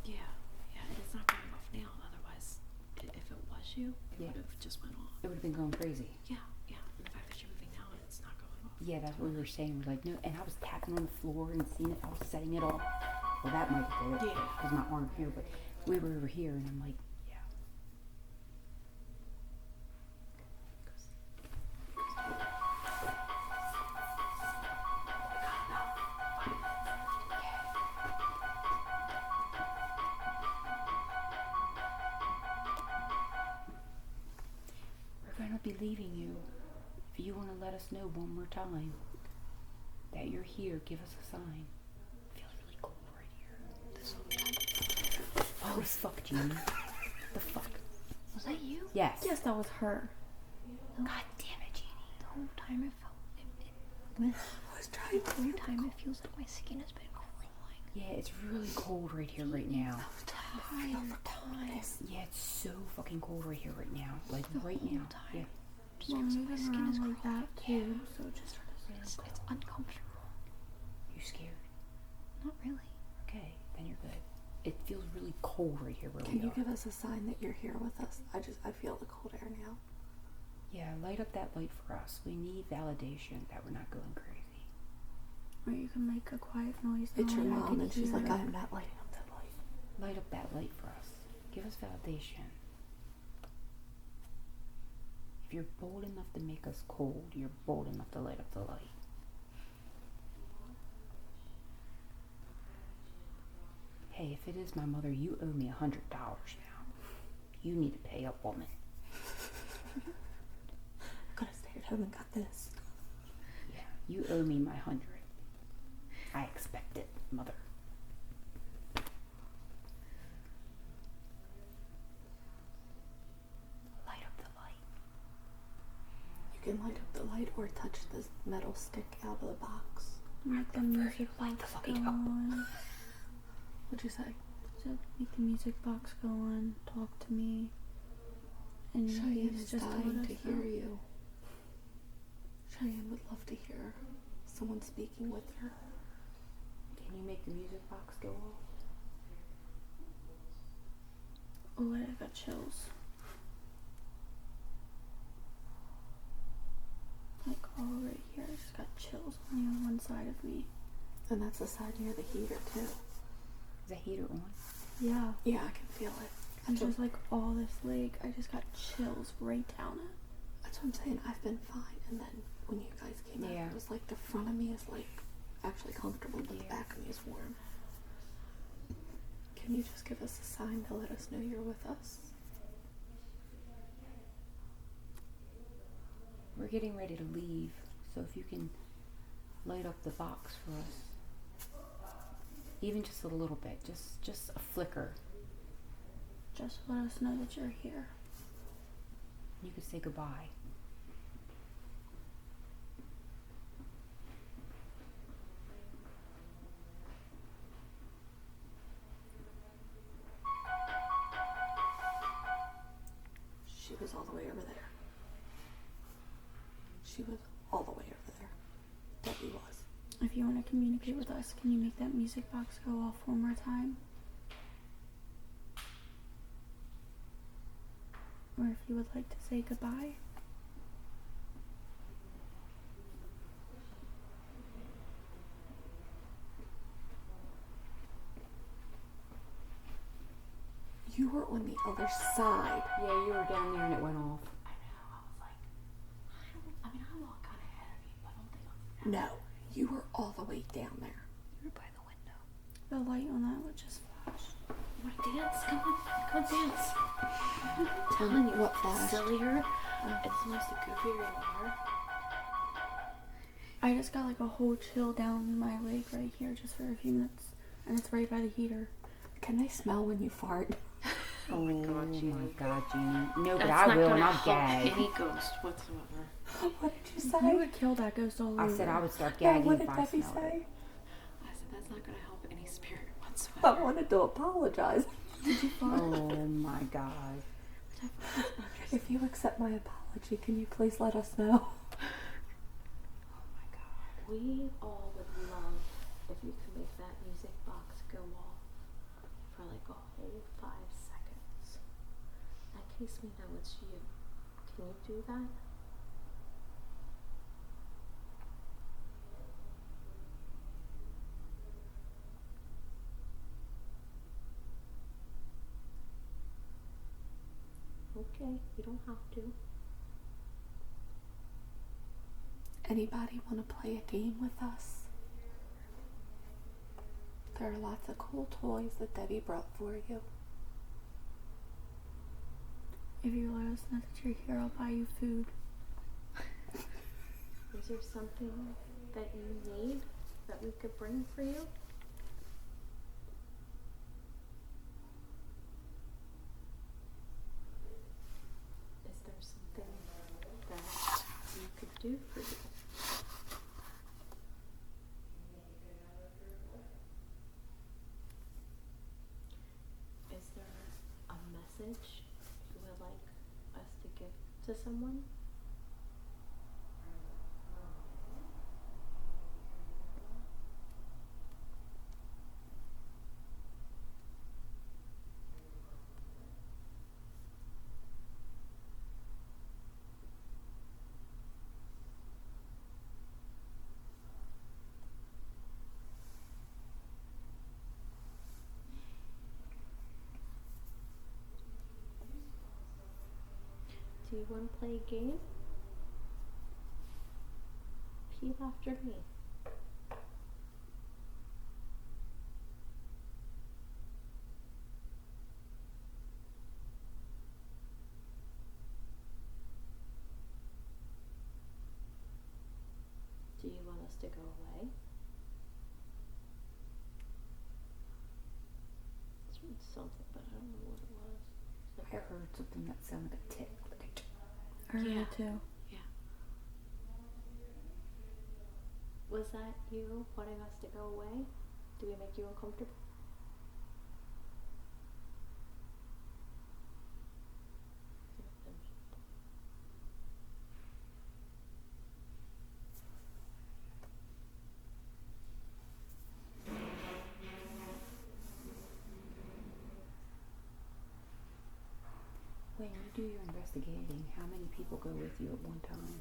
Yeah, and it's not going off now. Otherwise, if it was you, it Yeah. would have just went off. It would have been going crazy. Yeah, yeah. And the fact that you're moving now and it's not going off. Yeah, that's what we were saying. We're like, no, and I was tapping on the floor and seeing if I was setting it off. Well, that might do it. Yeah. Because my arm here, but we were over here and I'm like, yeah. We're going to be leaving you. If you want to let us know one more time that you're here, give us a sign. It feels really cold right here. This whole fuck, Jeannie. The fuck? Was that you? Yes. Yes, that was her. God damn it, Jeannie. The whole time it felt. I was trying to. Every time it feels like my skin has been crawling. Yeah, it's really cold right here right now. Tired. Yeah, it's so fucking cold right here right now. Like right now. Yeah. Just Well, feels like moving my skin is around like crawling. that too, so just It's uncomfortable. You scared? Not really. Okay, then you're good. It feels really cold right here where Can we you are. give us a sign that you're here with us? I feel the cold air now. Yeah, light up that light for us. We need validation that we're not going crazy. or you can make a quiet noise. It's that your I mom, can and she's hear. like, I'm not lighting up that light. Light up that light for us. Give us validation. If you're bold enough to make us cold, you're bold enough to light up the light. Hey, if it is my mother, you owe me $100 now. You need to pay up, woman. Could have stayed at home and got this. Yeah, you owe me my 100. I expect it, mother. Light up the light. You can light up the light or touch this metal stick out of the box. Make the music box the go fucking on. What'd you say? So make the music box go on. Talk to me. And Cheyenne he's is just dying told us to hear that. you. Cheyenne would love to hear someone speaking with her. Can you make the music box go off? Oh, wait, I got chills. Like all right here, I just got chills only on one side of me. And that's the side near the heater too. Is the heater on? Yeah, Yeah, I can feel it. and just like all this leg, I just got chills right down it. That's what I'm saying. I've been fine. And then when you guys came out, Yeah. it was like the front of me is like actually comfortable, but the Yeah. back of me is warm. Can you just give us a sign to let us know you're with us? We're getting ready to leave, so if you can light up the box for us. Even just a little bit, just a flicker. Just let us know that you're here. You could say goodbye. She was all the way over there. Debbie was. If you want to communicate with us, can you make that music box go off one more time? Or if you would like to say goodbye. You were on the other side. Yeah, you were down there and it went off. I know. I was like, I walk kind of ahead of you, but I don't think I'm. No, you were all the way down there. You were by the window. The light on that would just flash. You want to dance? Come on dance. I'm telling you, What flash? sillier. It's supposed to goofier you are. I just got like a whole chill down my leg right here just for a few minutes. And it's right by the heater. Can they smell when you fart? Oh my god, Jeannie. No, but That's I not will, gonna and I'll help gag. any ghost whatsoever. What did you You say? would kill that ghost all over. I said I would start Yeah, gagging what did if I Debbie smelled say? it. I said that's not gonna help any spirit whatsoever. I wanted to apologize. Oh my god. If you accept my apology, can you please let us know? Oh my god. We all would love if you could make that music box go off for like a whole 5 seconds. In case we know it's you. Can you do that? Okay, you don't have to. Anybody want to play a game with us? There are lots of cool toys that Debbie brought for you. If you let us know that you're here, I'll buy you food. Is there something that you need that we could bring for you? Is there something that we could do for you? Is there a message you would like us to give to someone? Do you want to play a game? Repeat after me. Do you want us to go away? It's something, but I don't know what it was. It's I like heard something that sounded like a tick. I heard Yeah. it too. Was that you wanting us to go away? Did we make you uncomfortable? When you do your investigating, how many people go with you at one time?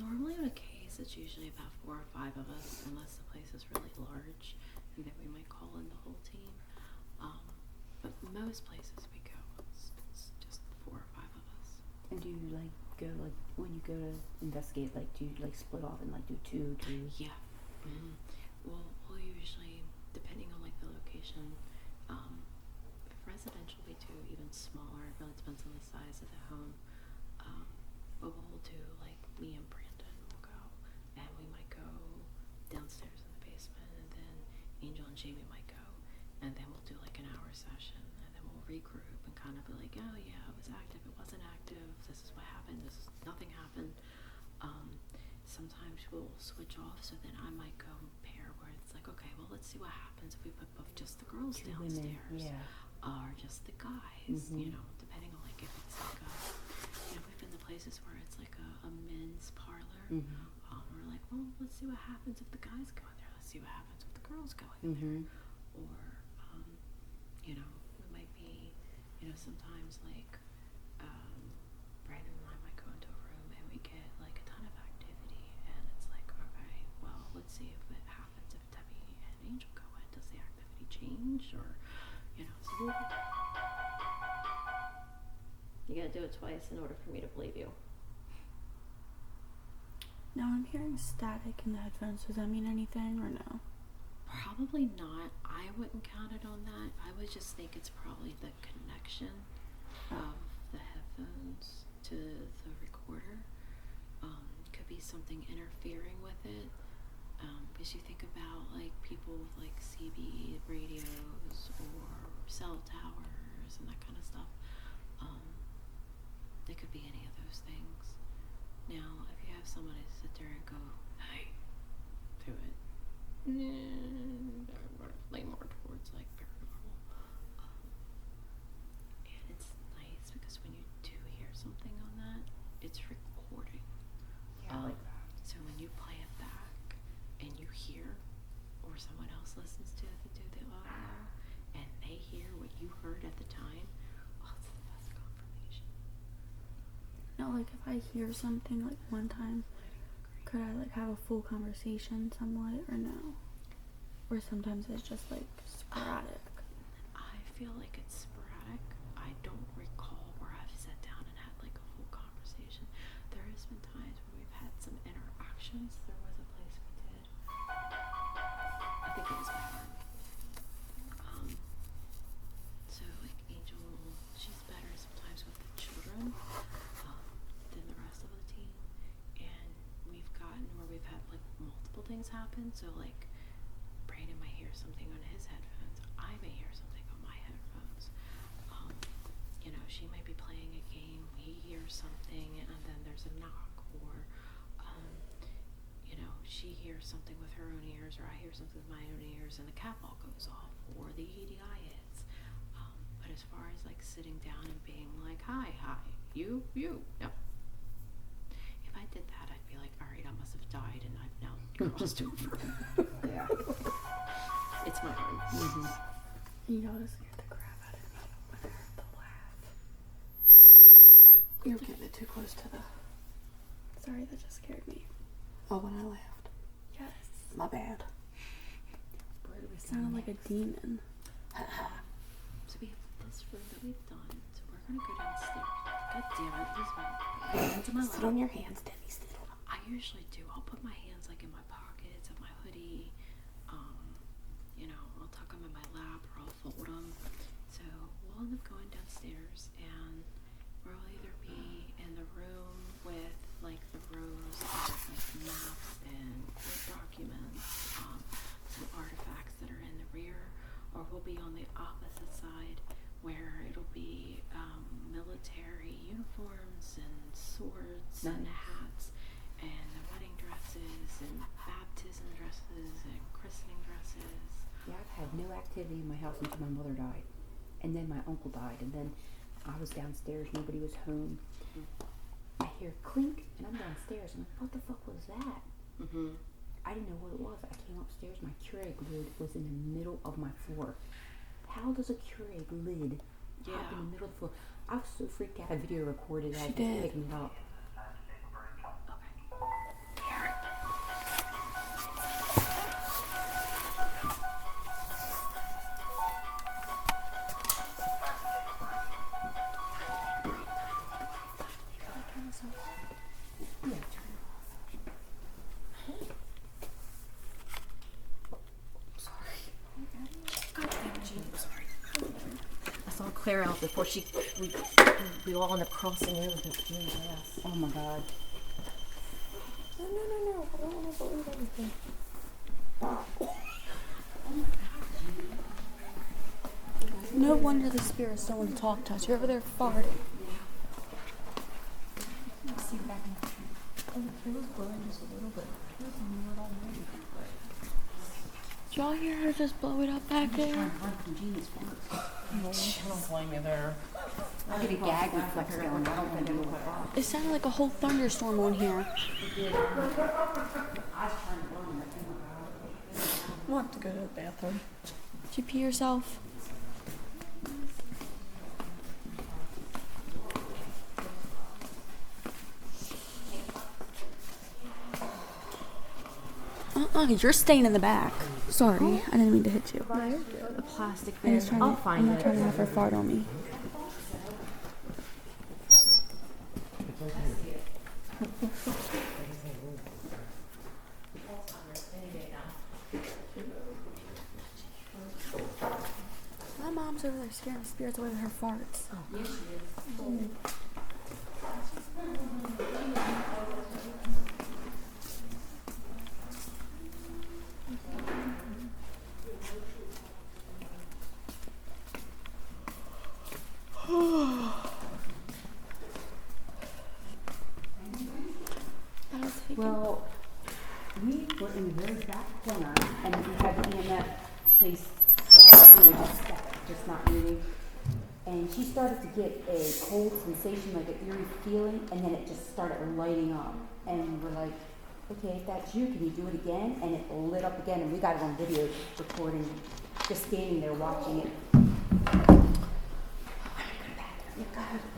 Normally on a case it's usually about 4 or 5 of us, unless the place is really large, and then we might call in the whole team. But most places we go, it's just 4 or 5 of us. And do you like go like when you go to investigate? Like do you like split off and like do 2? Yeah. Mm-hmm. We'll usually, depending on like the location, if residential we do even smaller. It really depends on the size of the home. But we'll do like me and Brandon will go, and we might go downstairs in the basement, and then Angel and Jamie might go, and then we'll do like an hour session, and then we'll regroup and kind of be like, oh yeah, it was active, it wasn't active, this is what happened, nothing happened. Sometimes we'll switch off, so then I might go pair where it's like, okay, well let's see what happens if we put both just the girls Two downstairs, women, yeah. or just the guys, Mhm. you know, depending on like if it's like we've been to places where it's like a men's parlor. Mhm. We're like, well, let's see what happens if the guys go in there. Let's see what happens if the girls go in there. Or, you know, we might be, you know, sometimes like, Brandon and I might go into a room and we get like a ton of activity, and it's like, okay, well, let's see if it happens if Debbie and Angel go in. Does the activity change, or, you know? So You gotta do it twice in order for me to believe you. Now I'm hearing static in the headphones. Does that mean anything or no? probably not. I wouldn't count it on that. I would just think it's probably the connection of the headphones to the recorder. Could be something interfering with it. Because you think about like people with like CB radios or cell towers and that kind of stuff. It could be any of those things. Now, if you have somebody sit there and go, hey, to it, I would lean more towards like paranormal. And it's nice because when you do hear something on that, it's recording. Yeah, I like that. So when you play it back and you hear, or someone else listens to it, do the audio, and they hear what you heard at the time, oh, it's the best confirmation. No, like if I hear something like one time, could I like have a full conversation somewhat or no? Or sometimes it's just like sporadic. I feel like it's sporadic. I don't recall where I've sat down and had like a full conversation. There has been times where we've had some interactions. There was a place we did. I think it was my arm. So like Angel, she's better sometimes with the children than the rest of the team. And we've gotten where we've had like multiple things happen. So like Brandon might hear something on his headphones. I may hear something on my headphones. You know, she might be playing a game. He hears something, and then there's a knock, or you know, she hears something with her own ears, or I hear something with my own ears, and the cat ball goes off, or the EDI hits. But as far as like sitting down and being like, hi, you, no. If I did that, I'd be like, all right, I must have died, and I've now crossed over. Yeah. It's my arm. Mm-hmm. Y'all just scared the crap out of me when I heard the laugh. You're getting it too close to the... Sorry, that just scared me. Oh, when I laughed. Yes. My bad. Where do we It sounded like a demon. So we have this room that we've done. So we're gonna go downstairs. God damn it! This one. Hands in my Sit lap. on your hands, Debbie. Sit on. I usually do. I'll put my hands like in my pockets of my hoodie. You know, I'll tuck them in my lap or I'll fold them. So we'll end up going downstairs, and we'll either be in the room with like the rows of like maps and documents, some artifacts that are in the rear, or we'll be on the opposite side where it'll be military uniforms and swords and hats and the wedding dresses and baptism dresses and christening dresses. Yeah, I've had no activity in my house until my mother died. And then my uncle died. And then I was downstairs, nobody was home. I hear clink, and I'm downstairs. I'm like, what the fuck was that? I didn't know what it was. I came upstairs, my Keurig lid was in the middle of my floor. How does a Keurig lid hop in the middle of the floor? I was so freaked out. I video recorded. I was picking it up. I saw Claire out before we all end up crossing over the glass. Oh my god. No. I don't want to believe everything. No wonder the spirits don't want to talk to us. You're over there farting. Did y'all hear her just blow it up back there? I don't blame you there. I get a gag reflex going. I don't think it will work. It sounded like a whole thunderstorm on here. We'll have to go to the bathroom. Did you pee yourself? You're staying in the back. Sorry, I didn't mean to hit you. The plastic I'm bin. just trying I'll to, find I'm not it. trying to have her fart on me. My mom's over there scaring the spirits away with her farts. Well, we were in the very back corner, and we had the EMF place just not moving. And she started to get a cold sensation, like an eerie feeling, and then it just started lighting up. And we're like, okay, if that's you, can you do it again? And it lit up again, and we got it on video recording, just standing there watching it.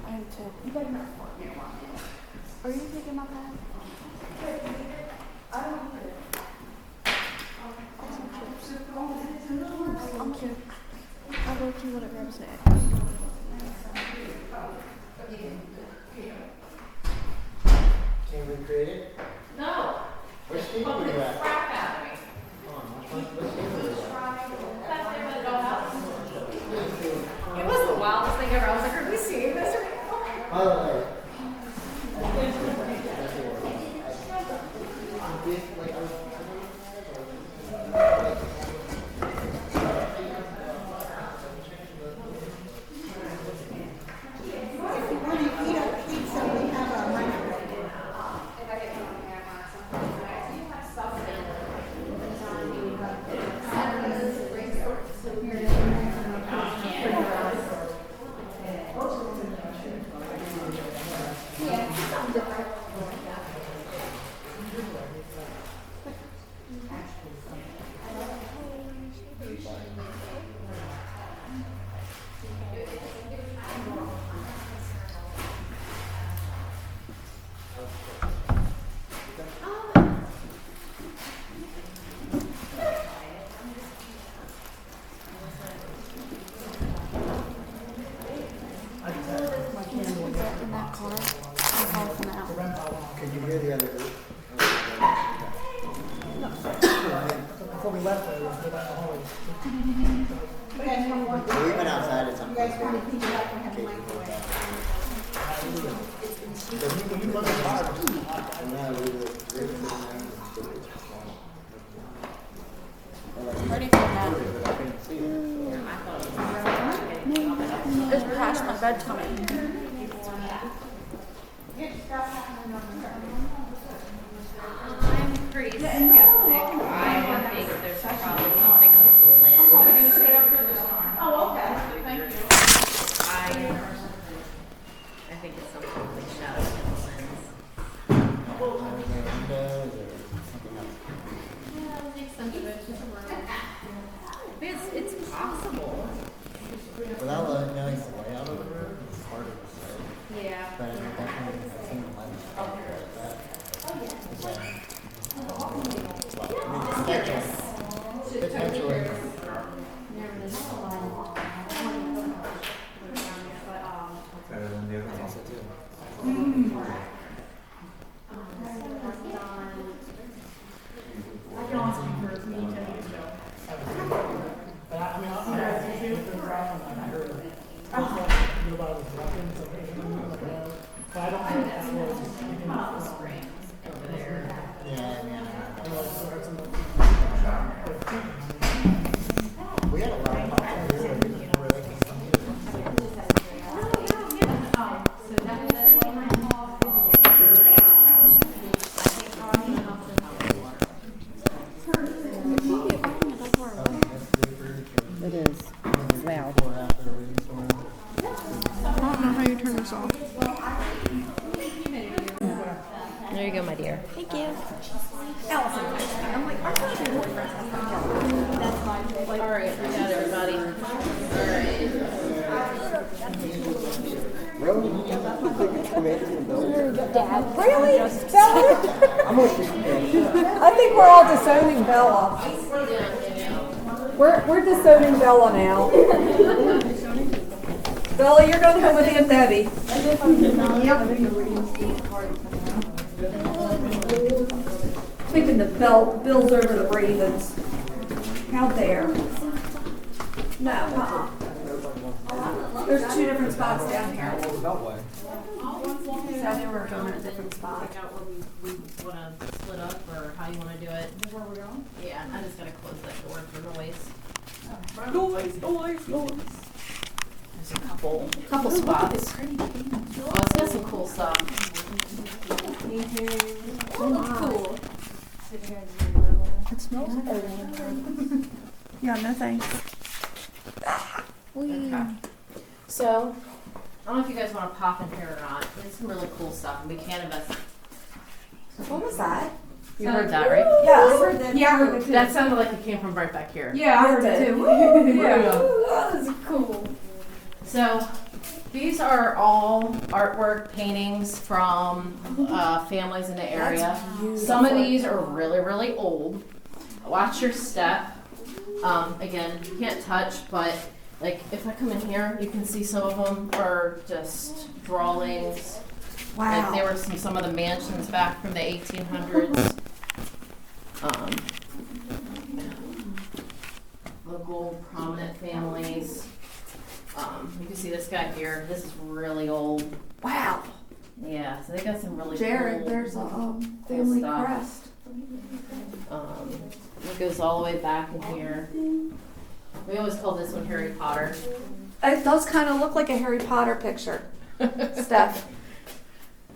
I am too. You better not fart me around it. Are you taking my bag? I'm cute. I'll go if you want to grab a snack. Can you recreate it? No. Which team were you at? Crap out of me. Which team were you at? It was the wildest thing ever. I was like, are we seeing this right now? By the way, In that car, I'm half an hour. could you hear the other group? Before we left, we went down the hallway. We went outside at some point. You look at the car. No, we were sitting Ready for that? It's past my bedtime. I'm pretty skeptic. I think there's probably something with the lens. Oh, okay. Thank you. I think it's something with the shadow in the lens. It's possible. Without knowing the layout of the room, it's harder to say. Yeah. But I definitely have seen the lens like that. Potentially. Better than the other one. But I mean, I'm not with the problem. I heard nobody was walking, so but I don't think that was Springs into there. We had a lot of options here where they can come It is. Wow. after the rainstorm. I don't know how this off. There you go, my dear. Thank you. I'm like, I thought they were That's fine. All right, we got everybody. All Dad. Really? Bella? I think we're all disowning Bella. We're disowning Bella now. Bella, you're going home with Aunt Debbie. Thinking the Bills over the Ravens. How dare. No, There's 2 different spots down here. So they were going in a different spot. We want to split up, or how you want to do it. Is where we're going? Yeah, I just got to close that door for noise. Noise. There's a couple spots. Oh, it's got some cool stuff. cool. It smells good. Yeah, no thanks. Okay. So, I don't know if you guys want to pop in here or not. There's some really cool stuff, and we can't invest. What was that? You heard that, right? Yeah, I heard that. Yeah, I heard it too. That sounded like it came from right back here. Yeah, I heard it too. Yeah. That's cool. So, these are all artwork paintings from families in the area. Some of these are really, really old. Watch your step. Again, you can't touch, but like if I come in here, you can see some of them are just drawings. Wow. Like there were some of the mansions back from the 1800s. Local prominent families. You can see this guy here. This is really old. Wow. Yeah, so they got some really Jared, cool, there's a cool family stuff. crest. It goes all the way back in here. We always call this one Harry Potter. It does kind of look like a Harry Potter picture, Steph.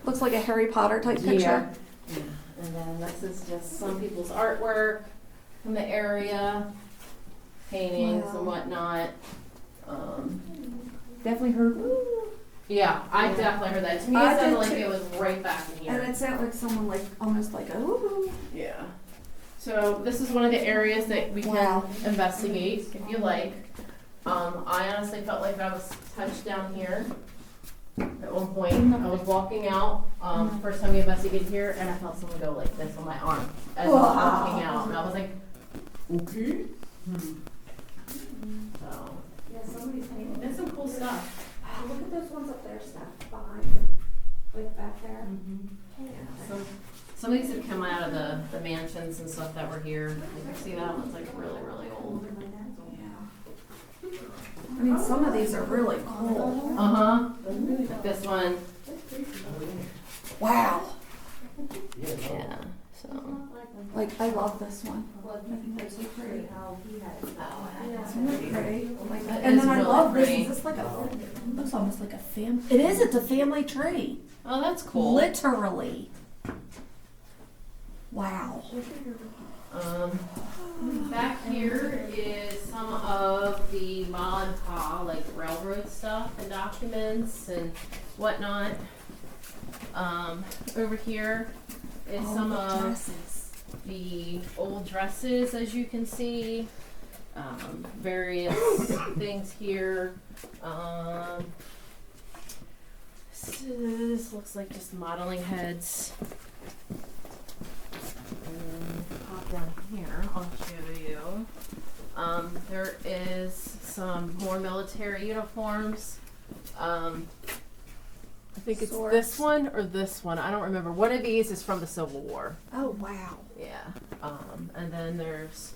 Looks like a Harry Potter type picture. Yeah. And then this is just some people's artwork from the area, paintings and whatnot. Definitely heard. Yeah, I definitely heard that. To me, I it sounded did like too. it was right back in here. And it sounded like someone like almost like a woohoo. Yeah. So this is one of the areas that we Wow. can investigate if you like. I honestly felt like I was touched down here at one point. I was walking out, first time we investigated here, and I felt someone go like this on my arm as I was walking out. And I was like, okay. So, yeah, somebody's painting. There's some cool stuff. Look at those ones up there, Steph, behind, like back there. Yeah. Some of these have come out of the mansions and stuff that were here. You can see that one's like really, really old. Yeah. I mean, some of these are really cool. Like this one. Wow. Yeah. So. Like, I love this one. I think they're so pretty. Isn't that pretty? Like, That and is then I really love pretty. this. Is this like a? Looks almost like a family. It is. It's a family tree. Oh, that's cool. Literally. Wow. Back here is some of the ma and pa, like railroad stuff and documents and whatnot. Over here is some of dresses. the old dresses, as you can see. Various things here. So this looks like just modeling heads. Pop down here, I'll show you. There is some more military uniforms. I think it's this one or this one. I don't remember. One of these is from the Civil War. Oh wow. Yeah. And then there's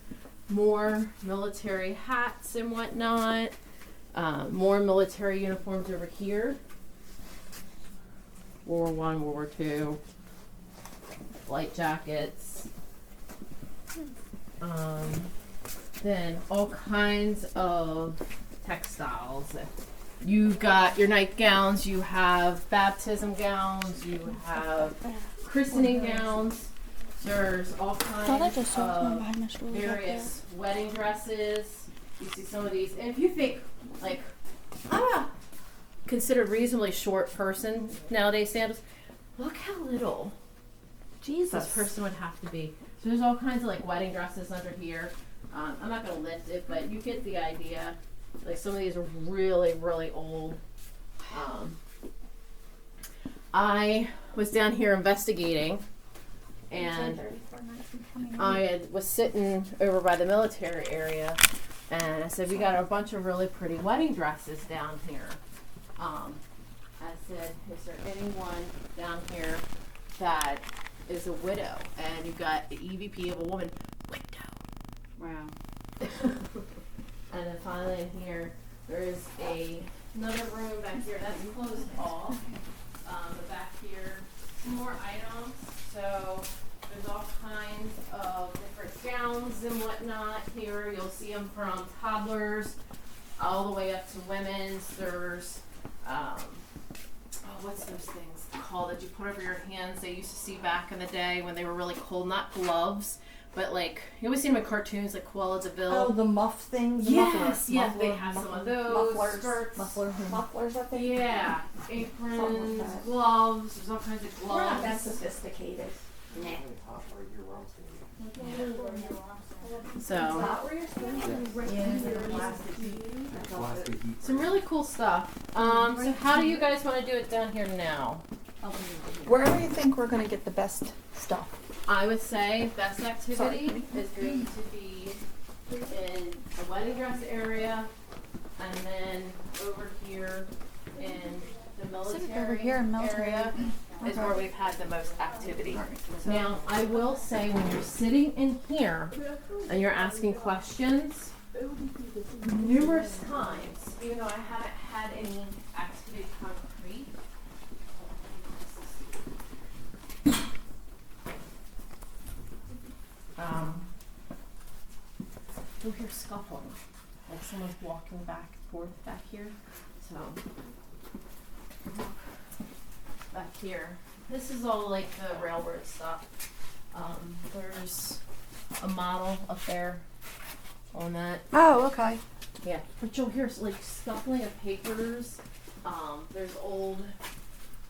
more military hats and whatnot. More military uniforms over here. World War I, World War II. Light jackets. Then all kinds of textiles. You've got your nightgowns, you have baptism gowns, you have christening gowns. There's all kinds of various wedding dresses. You see some of these. And if you think, like, I'm a considered reasonably short person nowadays standards, look how little this person would have to be. So there's all kinds of like wedding dresses under here. I'm not gonna lift it, but you get the idea. Like some of these are really, really old. I was down here investigating, and was sitting over by the military area, and I said, we got a bunch of really pretty wedding dresses down here. I said, is there anyone down here that is a widow? And you've got the EVP of a woman, widow. Wow. And then finally in here, there is another room back here that's closed off. But back here, some more items. So there's all kinds of different gowns and whatnot here. You'll see them from toddlers all the way up to women's. There's, what's those things called that you put over your hands? They used to see back in the day when they were really cold. Not gloves, but like, you always see them in cartoons, like Cruella de Vil. Oh, the muff things? Yes, yes, they have some of those. Mufflers. Skirts. Mufflers, I think. Yeah, aprons, gloves, there's all kinds of gloves. We're not that sophisticated. Nah. It's So, not where you're some really cool stuff. So how do you guys want to do it down here now? Wherever you think we're going to get the best stuff. I would say best activity is going to be in the wedding dress area, and then over here in the military, over here in military. area is where we've had the most activity. Now, I will say when you're sitting in here and you're asking questions, numerous times, even though I haven't had any activity concrete, you'll hear scuffling, like someone's walking back and forth back here. So, back here, this is all like the railroad stuff. There's a model up there on that. Oh, okay. Yeah, but you'll hear like scuffling of papers. There's old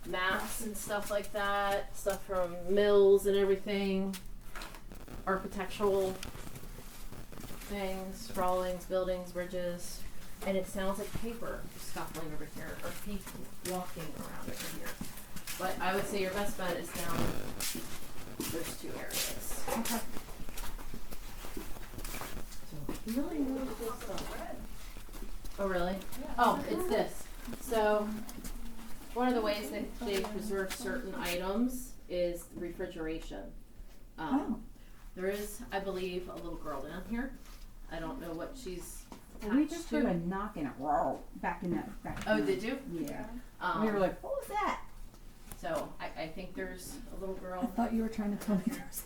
maps and stuff like that, stuff from mills and everything, architectural things, sprawlings, buildings, bridges, and it sounds like paper scuffling over here, or people walking around over here. But I would say your best bet is down those two areas. Okay. So, really, really cool stuff. Oh, really? Oh, it's this. So, one of the ways that they preserve certain items is refrigeration. There is, I believe, a little girl down here. I don't know what she's attached We just to. heard a knocking at wall back in that back. Oh, did you? Yeah. We We were like, what was that? So I think there's a little I girl. thought you were trying to tell me there was.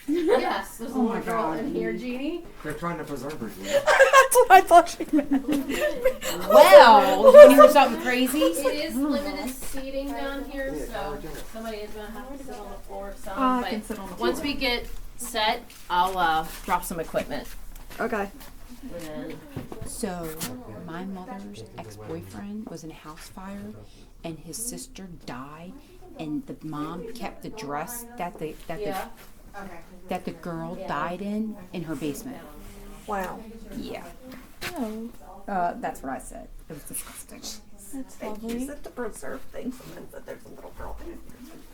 Yes, there's a Oh little my girl God. in here, Jeannie. They're trying to preserve her. That's what I thought she meant. Well, you want to hear something crazy? It is limited seating down here, so somebody is going to have to sit on the floor or something. I but can sit on the once floor. we get set, I'll drop some equipment. Okay. And then So, my mother's ex-boyfriend was in a house fire, and his sister died, and the mom kept the dress that the girl died in her basement. Wow. Yeah. Oh, That's what I said. It was disgusting. that's They lovely. use it to preserve things, and then said there's a little girl there.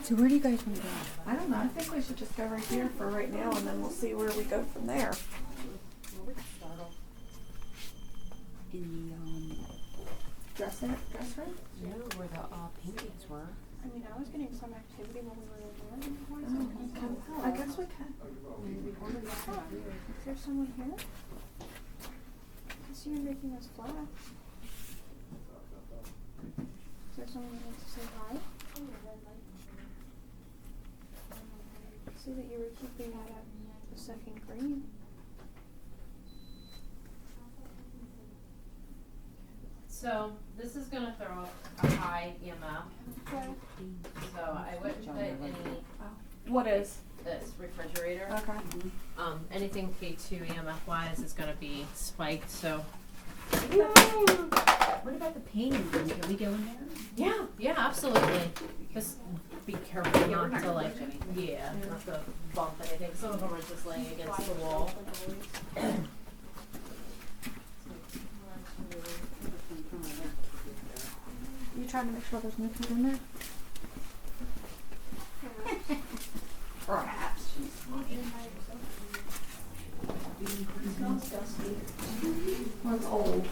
So where do you guys want to go? I don't know. I think we should just go right here for right now, and then we'll see where we go from there. In Dress room? the where the paintings were. I mean, I was getting some activity when we were in there. I guess we can. Is there someone here? I see you're making us flash. Is there someone who wants to say hi? I see that you were keeping that at the second green. so this is going to throw up a high EMF. Okay. So I wouldn't put any What is? this refrigerator. Okay. Anything K2 EMF wise is going to be spiked. So What about the painting room. Can we go in there? Yeah, yeah, absolutely. Just be careful not to like, yeah, not to bump anything. Some of them are just laying against the wall. You trying to make sure there's no food in there? Perhaps. Well, it's old.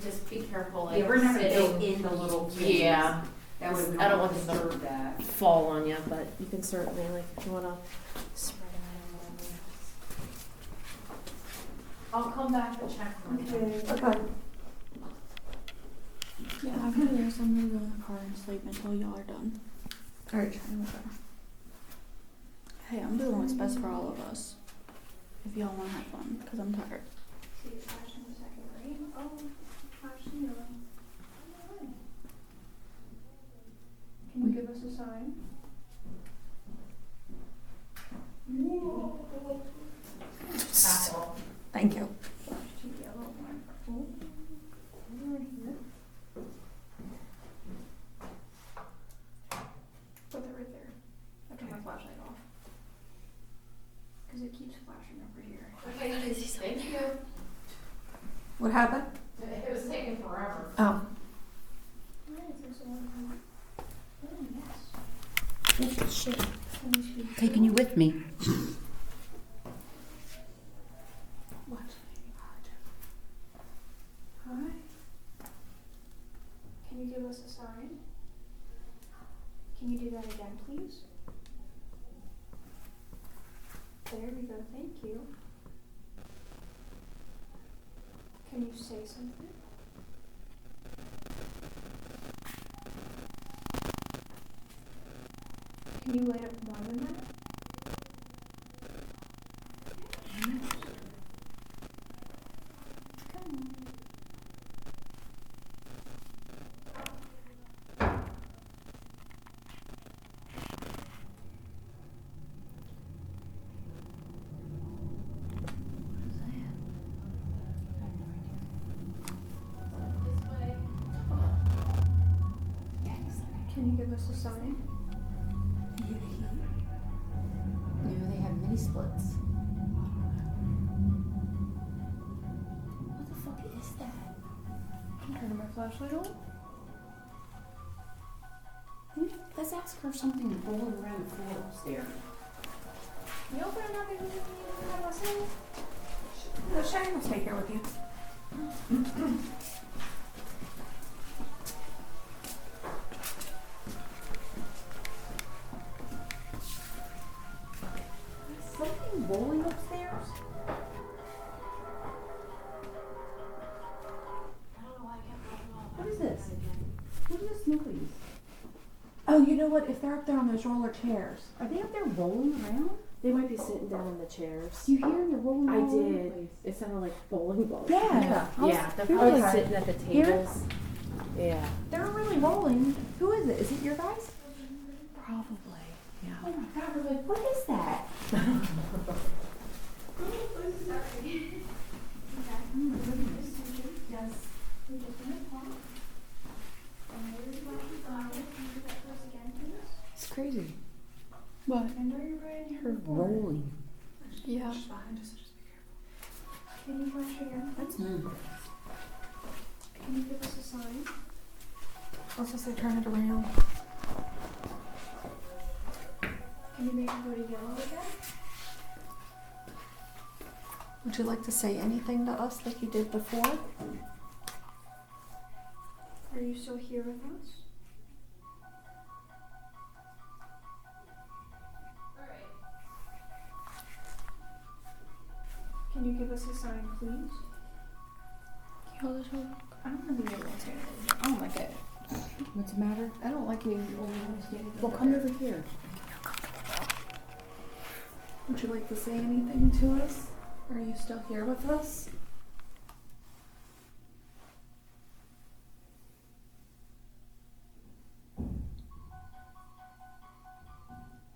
Just be careful. Like, Yeah, we're not gonna go sitting. in the little things. Yeah. That way we I don't don't want them disturb to that. fall on you, but you can certainly, like, if you wanna spread it out. I'll come back and check on you. Okay. Yeah, after this, I'm gonna go in the car and sleep until y'all are done. Alright. Hey, I'm doing what's best for all of us. If y'all wanna have fun, because I'm tired. See you flash in the second grade. Oh, flash in the room. Can you give us a sign? Thank you. Flash to yellow, wonderful. Over here. Put that right there. I turn my flashlight off. Because it keeps flashing over here. Okay, thank you. What happened? It was taking forever. Oh. Nice, there's a lot of them. Oh, yes. Shit. Let me see. Taking you with me. What? Hi. Can you give us a sign? Can you do that again, please? There we go, thank you. Can you say something? Can you light up more than that? Come on. Can you give us a sign? Maybe they have mini splits. What the fuck is that? I'm turning my flashlight on. Let's ask her something rolling around the floor upstairs. You open it up and you have a sign? No, Shane will stay here with you. Something rolling upstairs? What is this? What is this noise? Oh, you know what? If they're up there on those roller chairs. Are they up there rolling around? They might be sitting down in the chairs. Do you hear them rolling I all over the did. place? It sounded like bowling balls. Yeah. Yeah, they're Who probably is it? sitting at the Here? tables. Yeah. They're really rolling. Who is it? Is it your guys? Probably. Yeah. Oh my god, we're like, what is that? Yes. We're just gonna talk. And there's what you got. Can you do that for us again, please? It's crazy. What? And are you ready? Her rolling. Yeah. Can you flash again? That's Can you give us a sign? I was supposed to turn it around. Can you make it go to yellow again? Would you like to say anything to us like you did before? Are you still here with us? Can you give us a sign, please? Y'all are so- I don't want to be able to stand over. I don't like it. What's the matter? I don't like being able to stand Well, come over here. Would you like to say anything to us? Are you still here with us?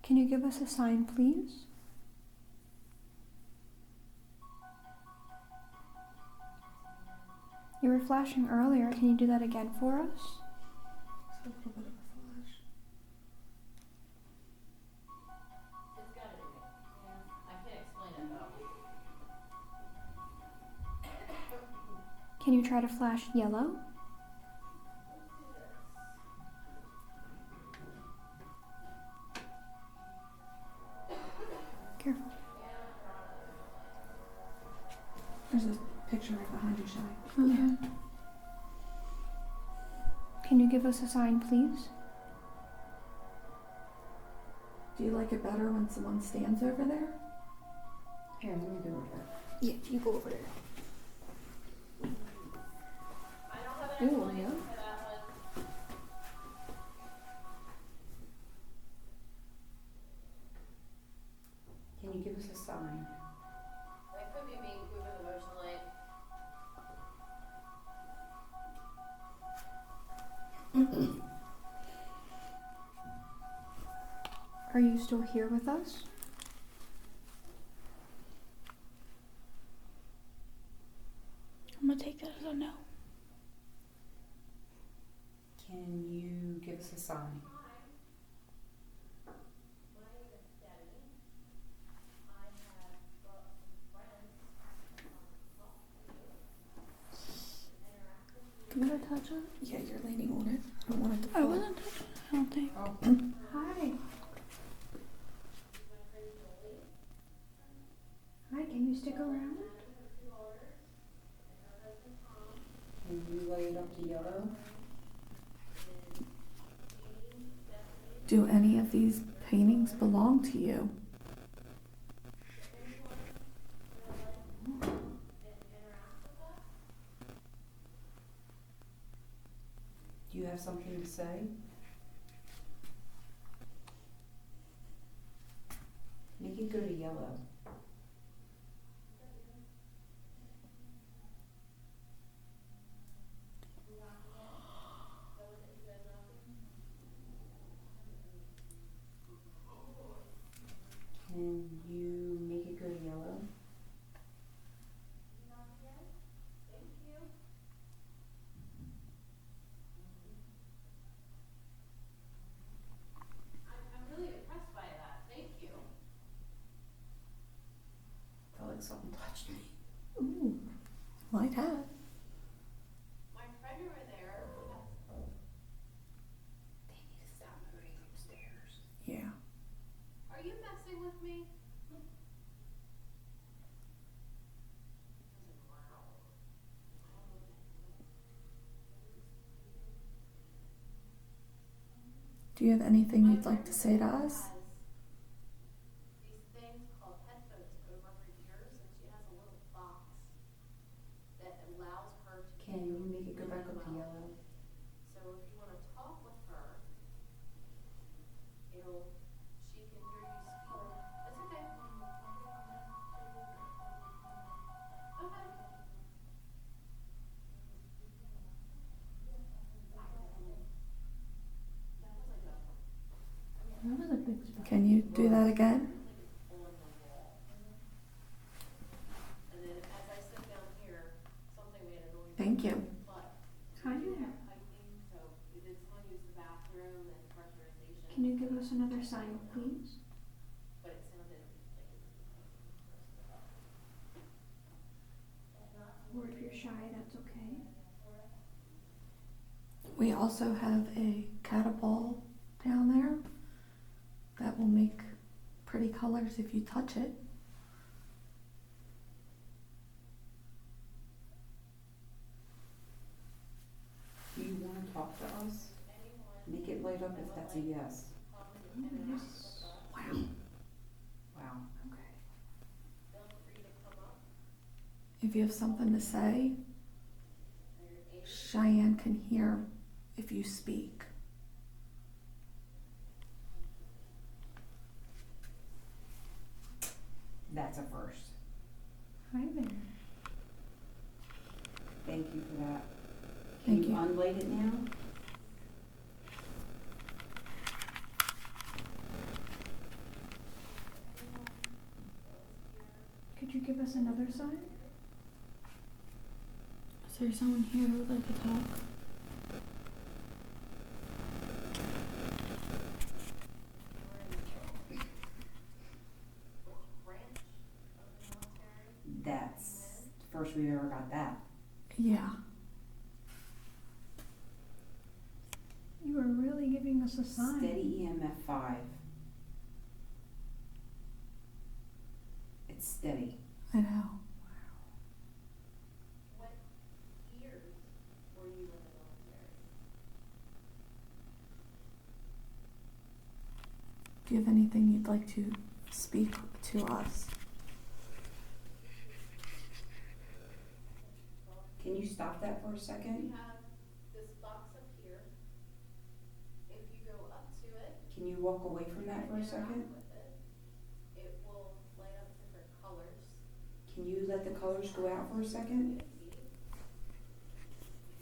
Can you give us a sign, please? You were flashing earlier. Can you do that again for us? Just a little bit of a flash. It's gotta be me. I can't explain it though. Can you try to flash yellow? Careful. There's a picture right behind you, Shy. Okay. Can you give us a sign, please? Do you like it better when someone stands over there? Here, let me go over there. Yeah, you go over there. I don't have an Ooh, explanation yeah. for that one. Can you give us a sign? It could be me moving the motion light. Are you still here with us? I'm gonna take that as a no. Can you give us a sign? Can I touch it? Yeah, you're leaning on it. I don't want it to I fall. wasn't touching it, I don't think. Hi. Hi, can you stick around? Can you light it up to yellow? Do any of these paintings belong to you? Do you have something to say? Make it go to yellow. Can you make it go to yellow? I'm really impressed by that. Thank you. Felt like something touched me. Ooh, might have. My friend over there. They need to stop moving upstairs. Yeah. Are you messing with me? Do you have anything you'd like to say to us? These things called headphones over her ears, and she has a little box that allows her to. Can you make it go back up to yellow? So if you want to talk with her, she can hear you speak. That's okay. Okay. That was a big spot. Can you do that again? And then as I sit down here, something made a noise. Thank you. But Hi we do there. have piping, so we did someone use the bathroom and pressurization. Can you give us another sign, please? But it sounded like it was the piping. Or if you're shy, that's okay. We also have a catapult down there that will make pretty colors if you touch it. Do you want to talk to us? Make it light up if that's a yes. Yes. Wow. Wow. If you have something to say, Cheyenne can hear if you speak. That's a first. Hi there. Thank you for that. Thank Can you you. unlight it now? Could you give us another sign? Is there someone here who would like to talk? That's the first we've ever got that. Yeah. You are really giving us a sign. Steady EMF 5. It's steady. I know. What years were you in the military? Do you have anything you'd like to speak to us? Can you stop that for a second? You have this box up here. If you go up to it, Can you walk away from that for a interact second? with it, it will light up different colors. Can you let the colors go out for a second? If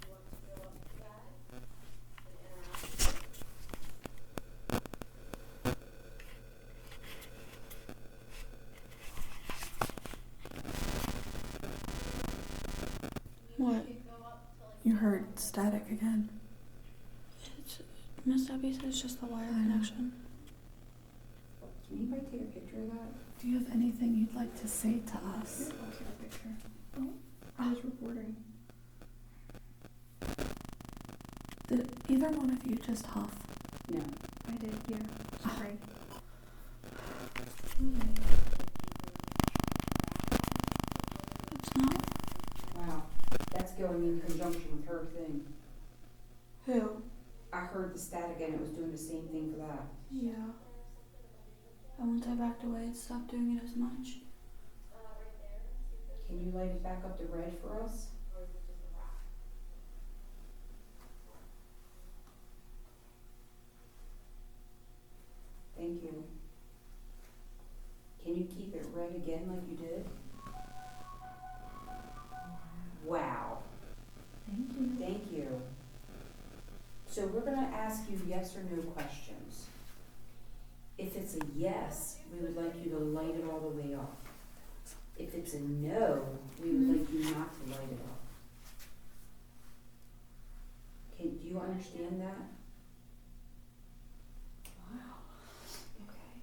you want to go up to that and interact with it. What? You can go up to like You heard static again. It's Miss Abby said it's just the wire connection. Can anybody take a picture of that? Do you have anything you'd like to say to us? I'll take a picture. Oh, I was recording. Did either one of you just huff? No. I did, yeah. Sorry. It's not. Wow. That's going in conjunction with her thing. Who? I heard the static and it was doing the same thing for that. Yeah. And once I backed away, it stopped doing it as much. Can you light it back up to red for us? Thank you. Can you keep it red again like you did? Wow. Thank you. Thank you. So we're gonna ask you yes or no questions. If it's a yes, we would like you to light it all the way up. If it's a no, we would like you not to light it up. Do you understand that? Wow. Okay.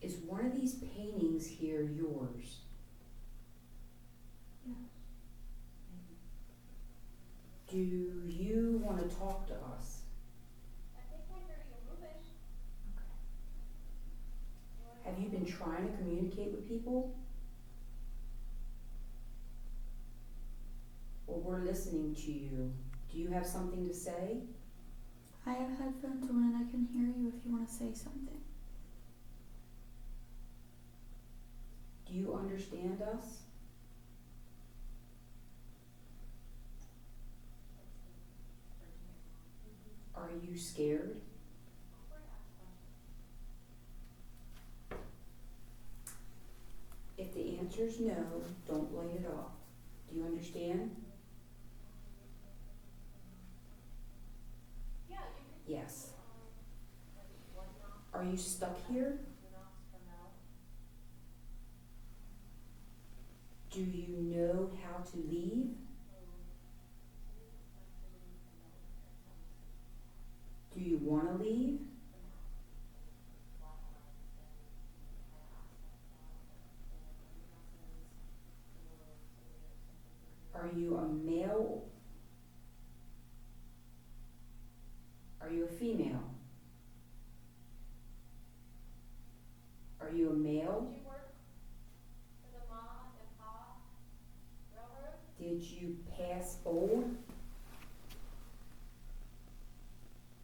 Is one of these paintings here yours? Yes. Do you want to talk to us? I think I hear you moving. Have you been trying to communicate with people? Or we're listening to you. Do you have something to say? I have headphones on and I can hear you if you want to say something. Do you understand us? Are you scared? If the answer is no, don't light it up. Do you understand? Yeah, you can. Yes. Are you stuck here? Do you know how to leave? Do you want to leave? Are you a male? Are you a female? Are you a male? Did you work for the Ma and Pa Railroad? Did you pass old?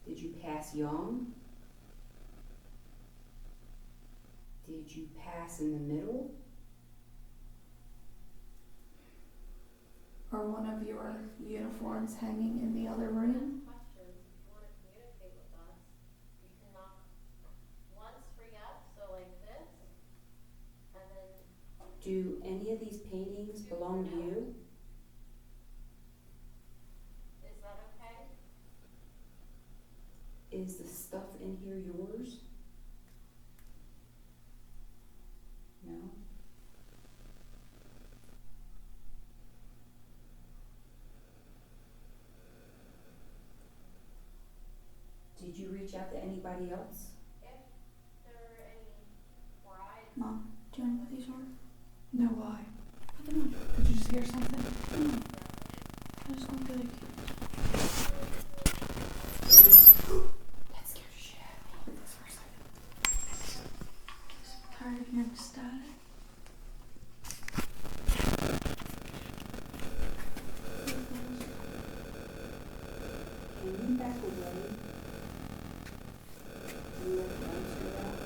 Did you pass young? Did you pass in the middle? Are one of your uniforms hanging in the other room? Questions, if you want to communicate with us, you can knock once for yes, so like this, and then Do any of these paintings belong to you? is that okay? Is the stuff in here yours? No? anybody else? Mom, do you know what these are? No, why? Put them on. Did you just hear something? I just don't feel like That scared the shit out of me. This for a second. tired of hearing static. Can you back away? Can you let the lights go out?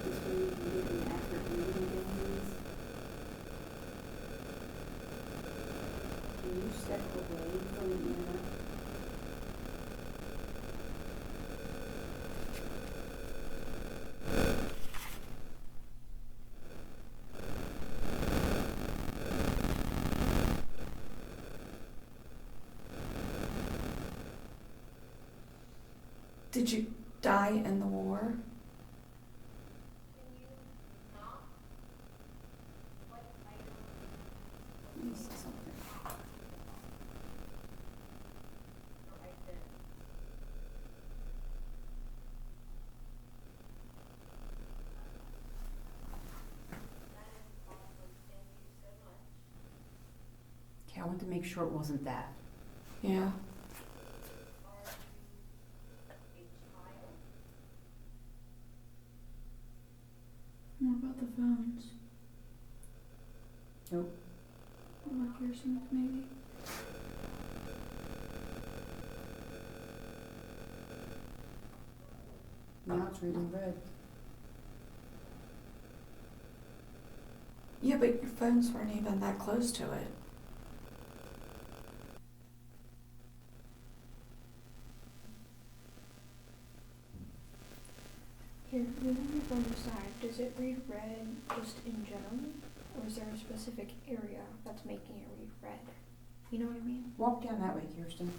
This way you can get an accurate reading again, please. Can you step away from the EMF? Did you die in the war? Let me see something. Okay, I want to make sure it wasn't that. Yeah. What about the phones? Nope. What about piercings, maybe? Now it's reading red. Yeah, but your phones weren't even that close to it. Here, moving your phone aside, does it read red just in general? Or is there a specific area that's making it read red? You know what I mean? Walk down that way, Kirsten.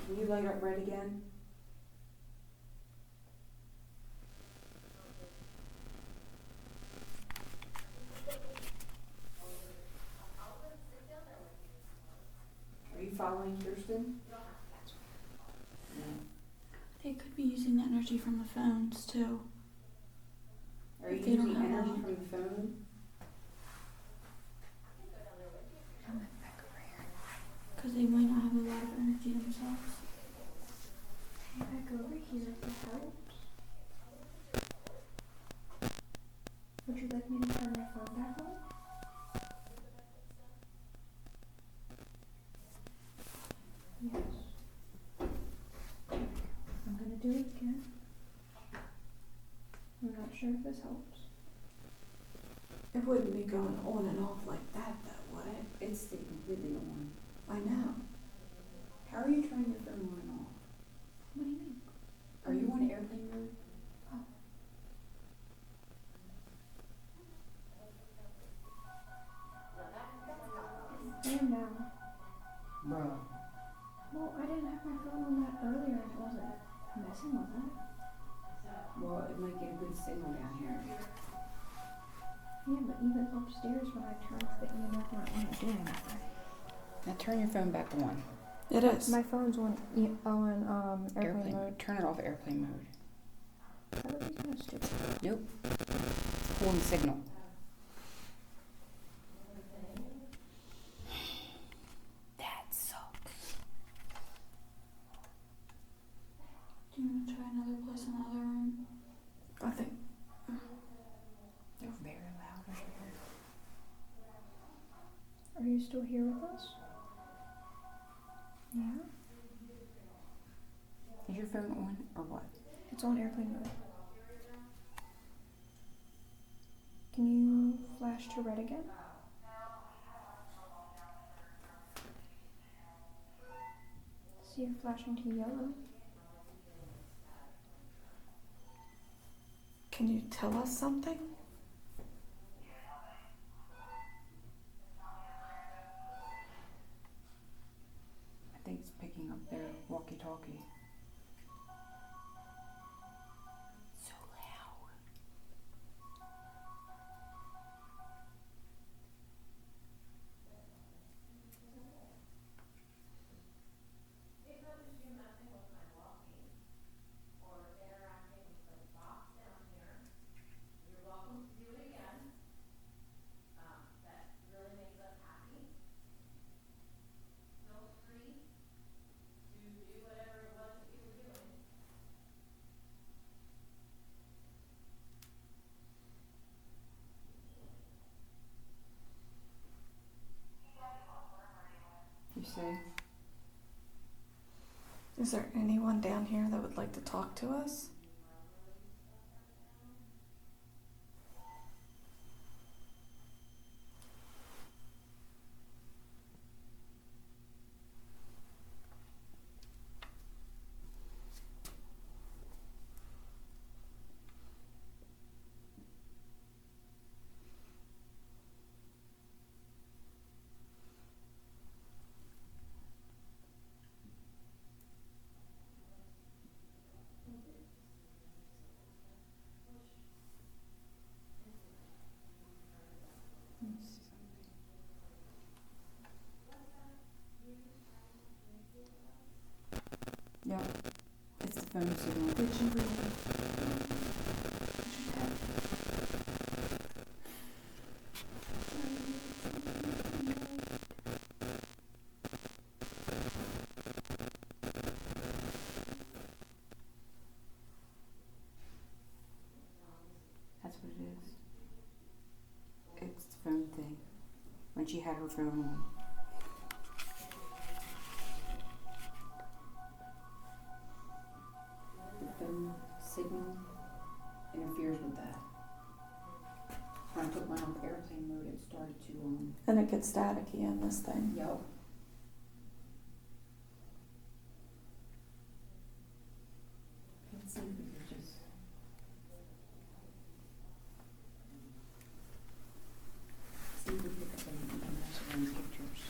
Can you light up red again? Are you following Kirsten? They could be using the energy from the phones too. Are you They don't using have energy one. from the phone? Because they might not have a lot of energy themselves. Hey, back over here if it helps. Would you like me to turn my phone back on? Yes. I'm gonna do it again. I'm not sure if this helps. It wouldn't be going on and off like that, though, would it? It's stayed completely on. I know. How are you turning your phone on and off? What do you mean? Are you on airplane mode? I am now. Bro. Well, I didn't have my phone on that earlier and it wasn't messing with it. Well, it might get a good signal down here. Yeah, but even upstairs when I turned the EMF on, it wasn't doing anything. Now turn your phone back on. It is. My phone's on airplane mode. Turn it off airplane mode. That would be kind of stupid. Nope. It's pulling signal. That sucks. Do you want to try another place in the other room? I think. They're very loud right here. Are you still here with us? Yeah? Is your phone on or what? It's on airplane mode. Can you flash to red again? See it flashing to yellow. Can you tell us something? I think it's picking up their walkie-talkie. So loud. say. Is there anyone down here that would like to talk to us? Yeah, it's the phone signal. Did you read it? That's what it is. It's the phone thing. When she had her phone on. The phone signal interferes with that. When I put mine on airplane mode, it started to, And it gets staticky in this thing. Yup. Let's see if we can just. See if we can pick up any EMS around pictures.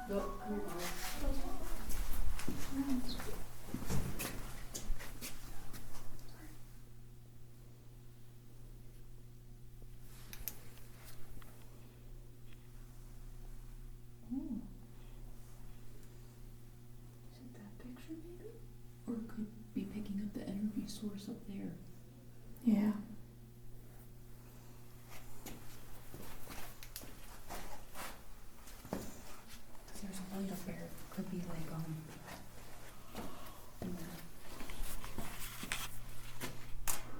Look, come on. Is it that picture maybe? Or it could be picking up the energy source up there. Yeah. Cause there's a light up there. Could be like,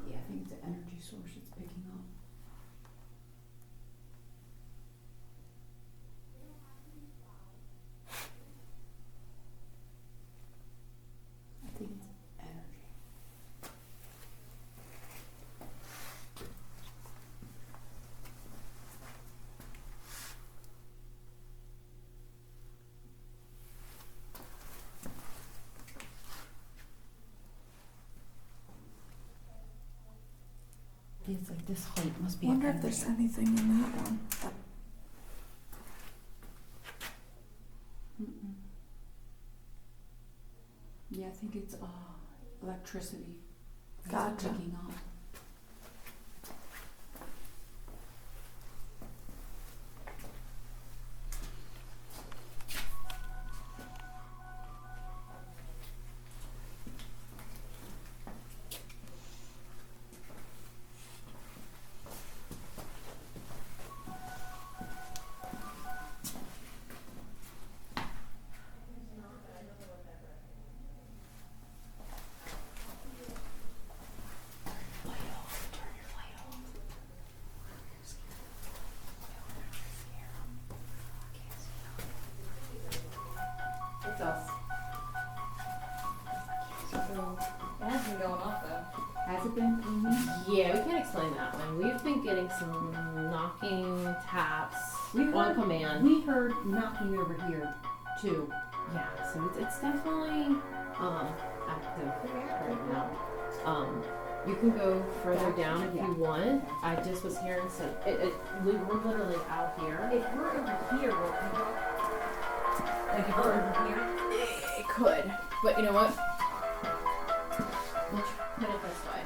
yeah, I think it's the energy source it's picking up. I think it's energy. Yeah, it's like this height must be. I wonder if there's anything in that one. Mm-mm. Yeah, I think it's electricity. It's Gotcha. picking up. It's us. So, it has been going off though. Has it been? Yeah, we can't explain that one. We've been getting some knocking, taps We on heard, command. we heard knocking over here too. Yeah, so it's definitely active right now. You can go further down if you want. I just was hearing some. We're literally out here. If we're over here, will it come up? Like if we're over here? It could, but you know what? Let's put it this way.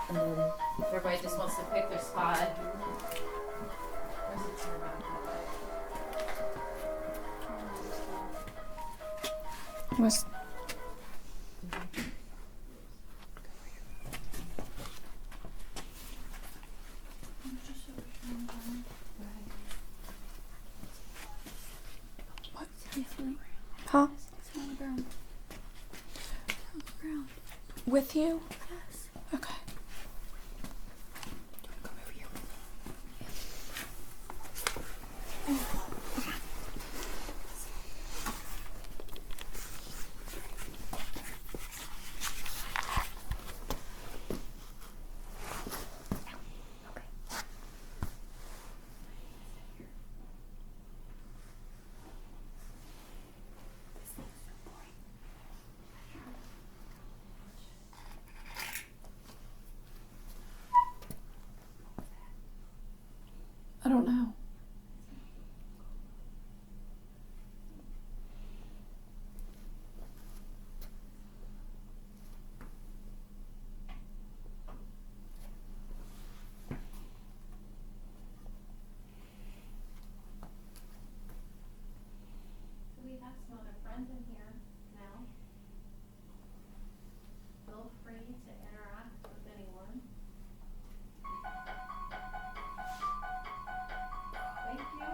And then if everybody just wants to pick their spot. Where's it turned back that way? Was What? Seriously? huh? It's on the ground. On the ground. with you? Yes. Okay. Come over here with I don't know. We have some other friends in here now. Feel free to interact with anyone. Thank you.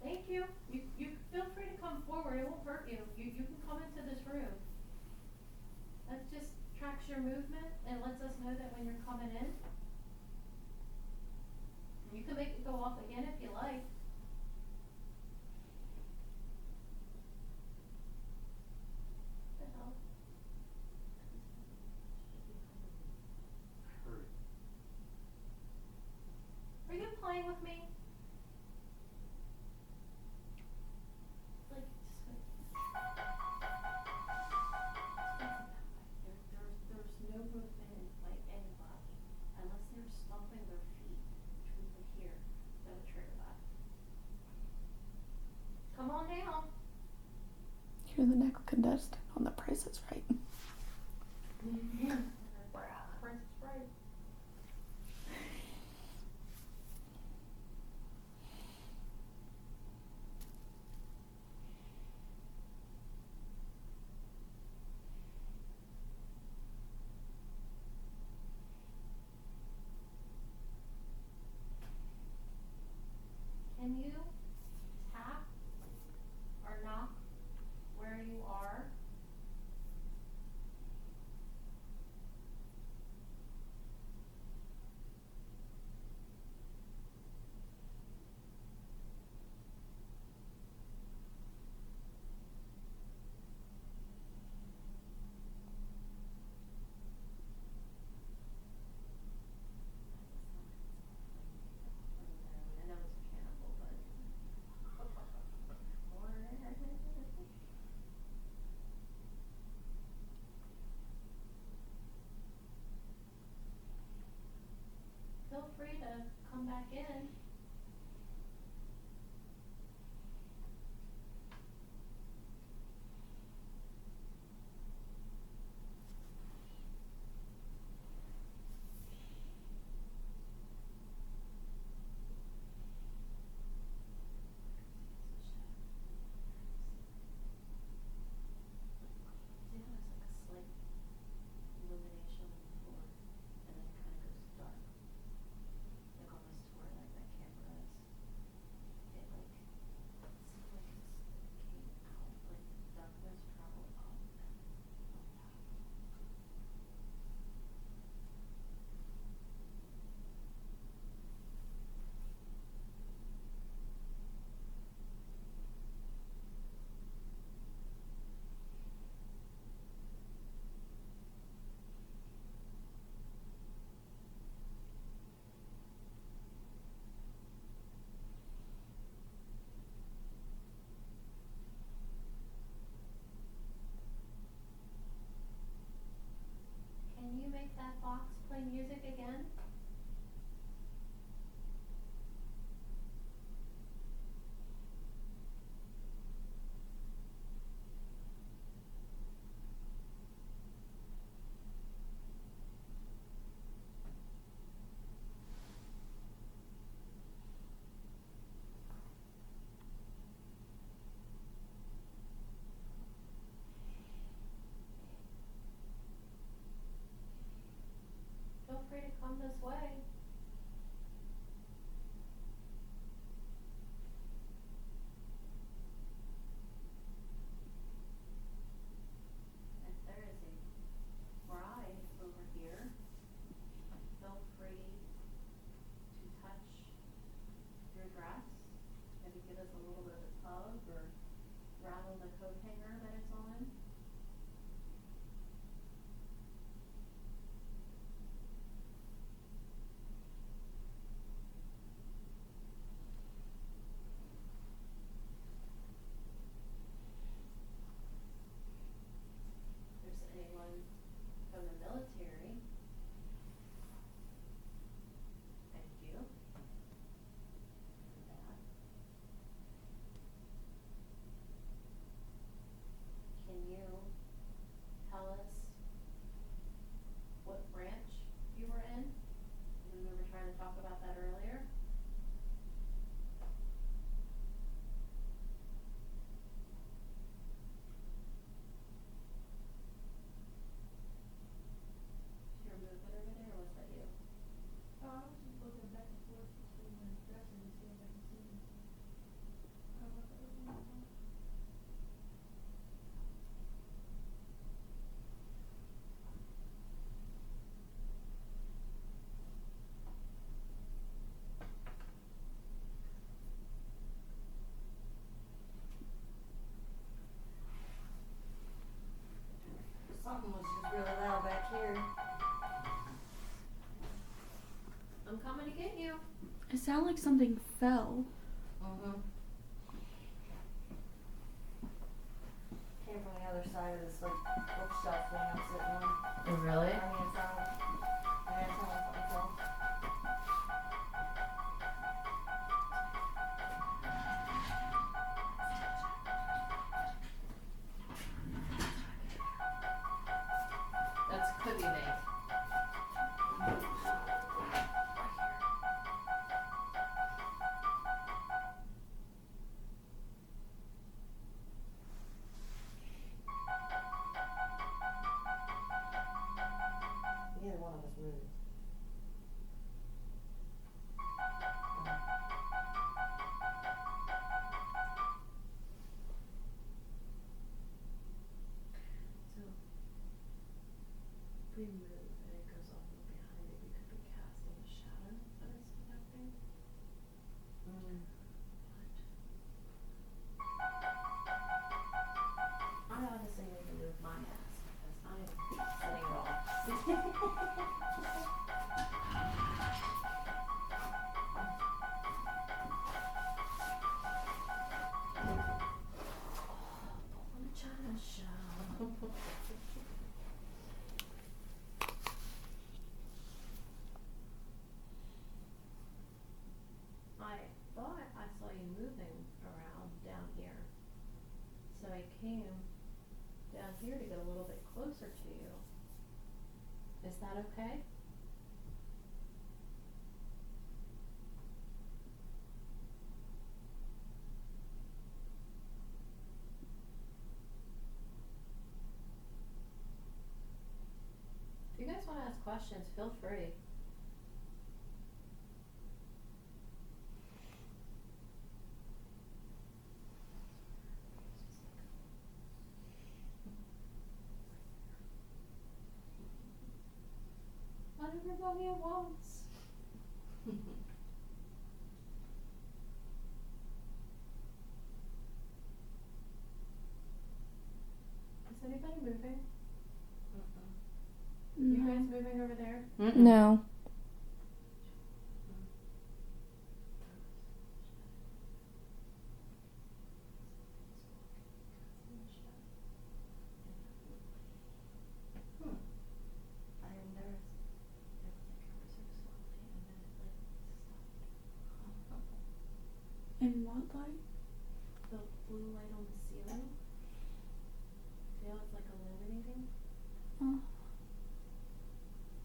Thank you. You feel free to come forward. It won't hurt you. You can come into this room. That just tracks your movement and lets us know that when you're coming in. You can make it go off again if you like. What the hell? Are you playing with me? Like, just like, there's no movement in like anybody unless they're stomping their feet, which we can hear. That would trigger that. Come on down. You're the next contestant on The Price is Right. Price is Right. Can you tap or knock where you are? I know it's mechanical, but feel free to come back in. See how there's like a slight illumination on the floor, and then it kind of goes dark, like almost to where like that on the coat hanger that it's on. If there's anyone from the military, thank you for that. Can you tell us what branch you were in? We were trying to talk about that earlier. You're moving over there, or was that you? Oh, I was just looking back and forth between my dresser to see if I can see anything. I don't know if that was one of them. Something was just really loud back here. I'm coming to get you. It sounded like something fell. Mm-hmm. Came from the other side of this like bookshelf thing I'm sitting on. Oh, really? I mean, it sounded, yeah, it sounded like something fell. That's could be me. Neither one of us moved. So, if we move and it goes off and behind it, we could be casting a shadow that is connecting. I honestly need to move my ass because I'm sitting it all. Pulling a China shell. I thought I saw you moving around down here. So I came down here to get a little bit closer to you. Is that okay? If you guys want to ask questions, feel free. Not everybody at once. Is anybody moving? You guys moving over there? No. I am nervous. In what light? The blue light on the ceiling. Feel it's like illuminating. Oh.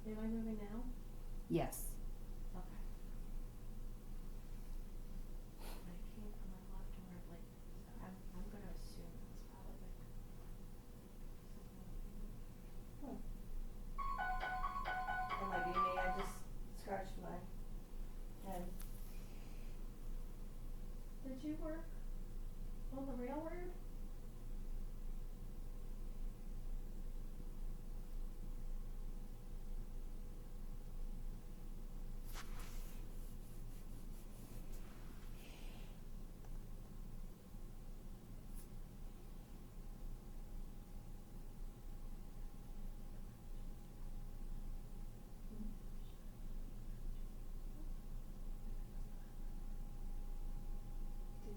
Am I moving now? Yes. Okay. I came from my left to my right. So I'm gonna assume it was probably like. That might be me. I just scratched my head. Did you work on the railroad?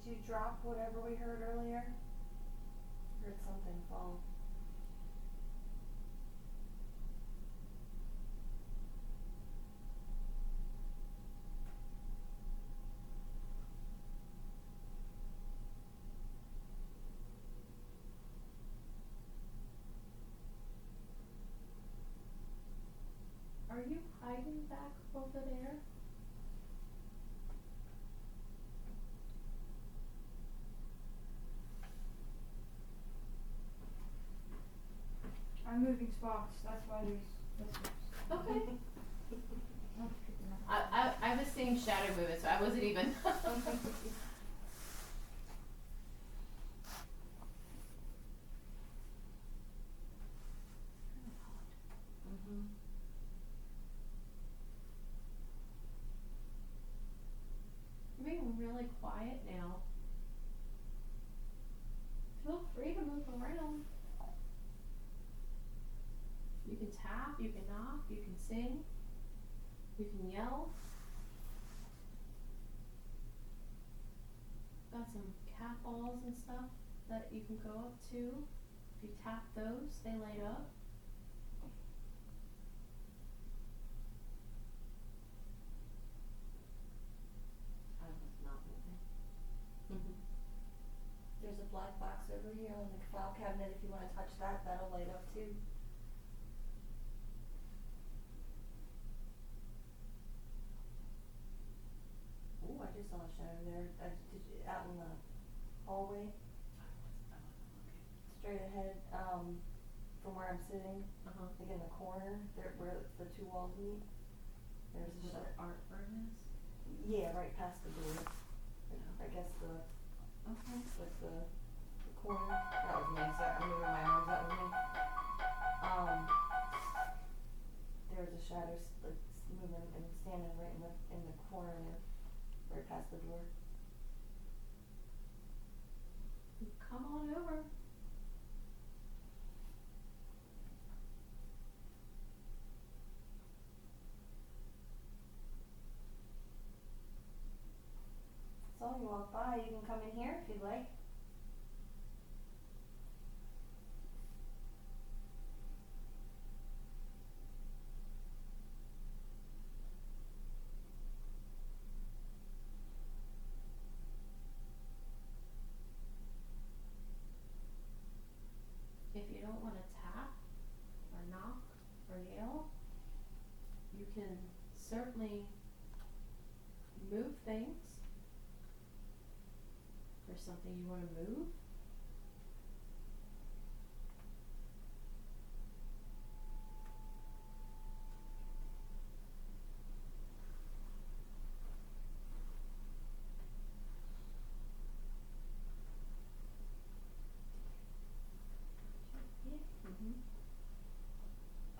you drop whatever we heard earlier? Heard something fall. Are you hiding back over there? I'm moving spots. That's why there's this. Okay. I was seeing shadow movement, so I wasn't even. You're being really quiet now. Feel free to move around. You can tap, you can knock, you can sing, you can yell. Got some cat balls and stuff that you can go up to. If you tap those, they light up. I was not moving. There's a black box over here on the file cabinet. If you want to touch that, that'll light up too. Ooh, I just saw a shadow there. Out in the hallway. Straight ahead, from where I'm sitting, like in the corner, there where the two walls meet. There's a Where the art furnace? Yeah, right past the door. I guess the like the corner. That was me. So I'm moving my arms. That was me. There was a shadow like moving and standing right in the corner, right past the door. Come on over. So you walk by, you can come in here if you'd like. If you don't want to tap or knock or yell, you can certainly move things for something you want to move.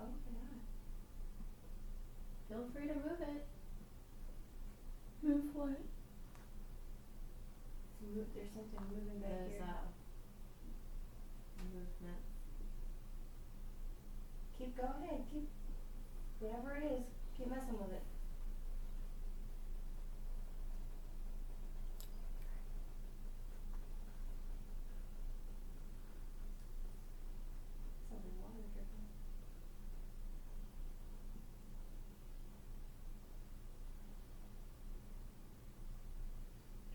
Oh my God. Feel free to move it. Move what? There's something moving back There's here. Movement. Go ahead, keep whatever it is, keep messing with it. Something water dripping.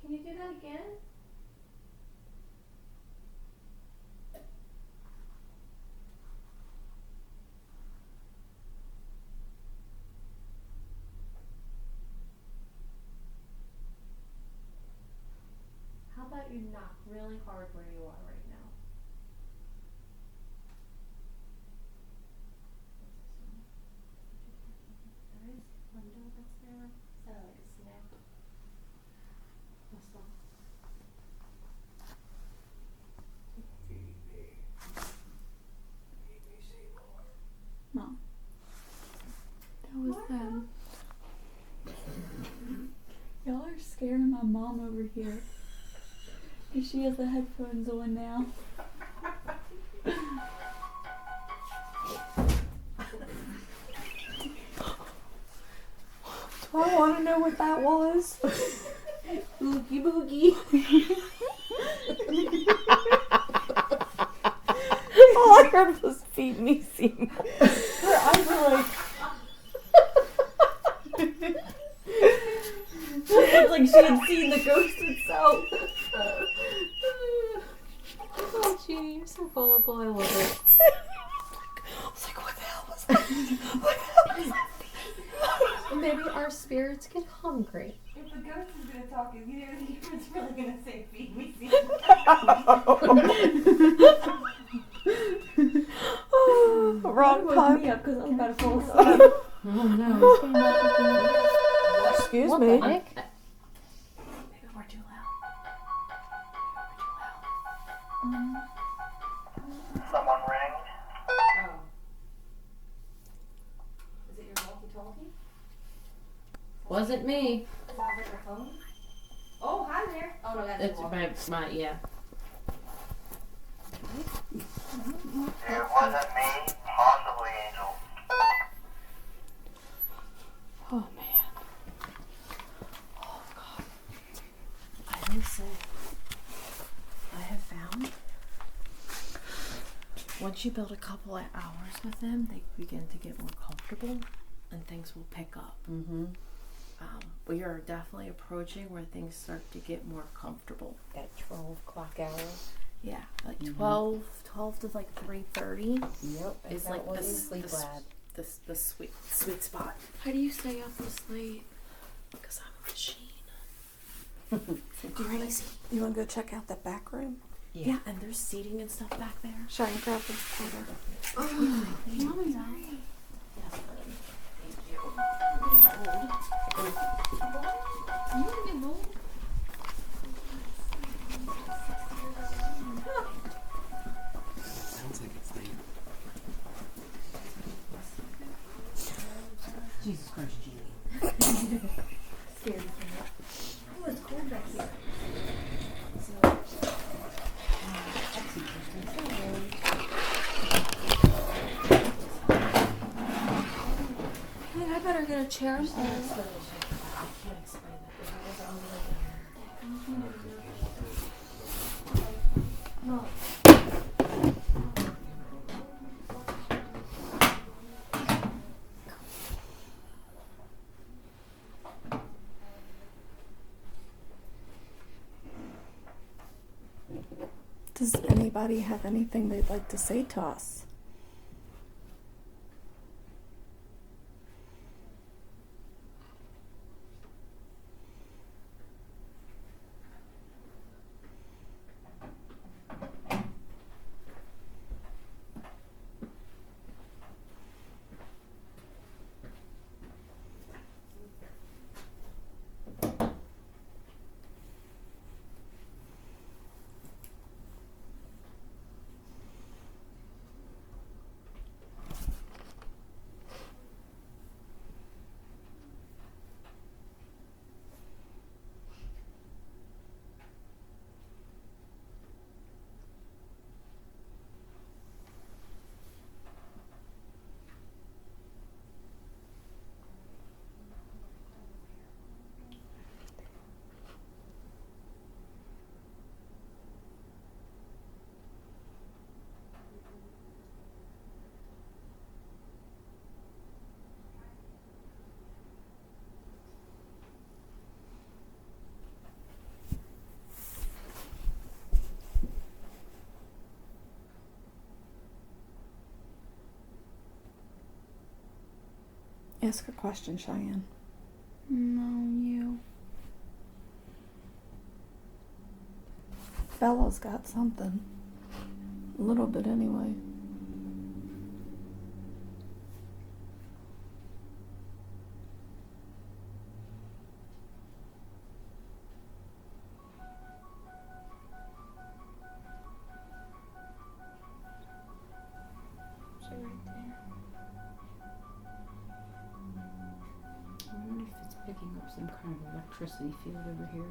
Can you do that again? How about you knock really hard where you are right now? There is a window that's there. Sounded like a snap. This one. Mom. That was them. Y'all are scaring my mom over here. And she has the headphones on now. Do I want to know what that was? Boogie boogie. bowl of oil with it. I was like, what the hell was that? What the hell was that? Maybe our spirits get hungry. If the ghost is gonna talk, is it's really gonna say feed me. Oh, wrong pun. Because I'm about to fall asleep. Oh no. Excuse What me. the heck? Maybe we're too loud. Someone ring? Oh. Is it your walkie-talkie? Wasn't me. Sounds like a phone. Oh, hi there. Oh no, that's It's your walkie. my yeah. It wasn't me, possibly Angel. Oh man. I will say, I have found once you build a couple of hours with them, they begin to get more comfortable, and things will pick up. Mm-hmm. We are definitely approaching where things start to get more comfortable. At 12 o'clock hour. Yeah, like Mhm. 12 to like 3:30 Yep. is like was the sleep lab. the sweet spot. How do you stay up this late? Because I'm a machine. You want to go check out that back room? Yeah, and there's seating and stuff back there. Shall I grab the order? Mommy's out. Yes, honey. Thank you. Sounds like it's there. Jesus Christ, Jeannie. Scared me. Oh, it's cold back here. I think I better get a chair. I can't explain Does anybody have anything they'd like to say to us? Ask a question, Cheyenne. No, you. Bella's got something. A little bit anyway. I wonder if it's picking up some kind of electricity field over here.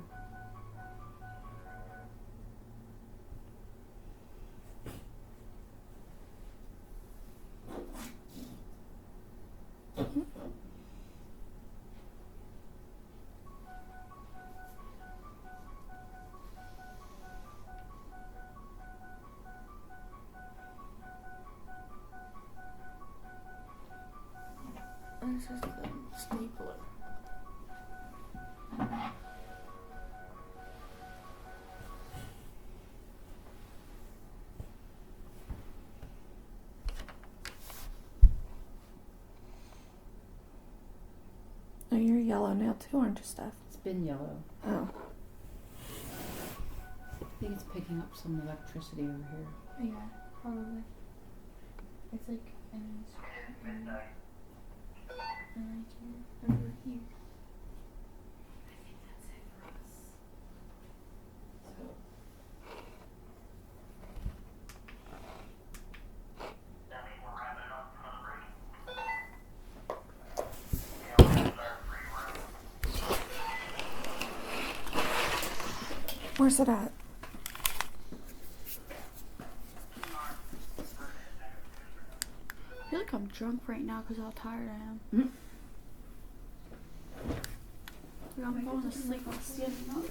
This is the stapler. yellow now too, aren't you, Steph? It's been yellow. Oh. I think it's picking up some electricity over here. Yeah, probably. It's like, and it's right here. Over here. Where's it at? I feel like I'm drunk right now because how tired I am. Mm-hmm. Like, I'm falling asleep. I'm standing up.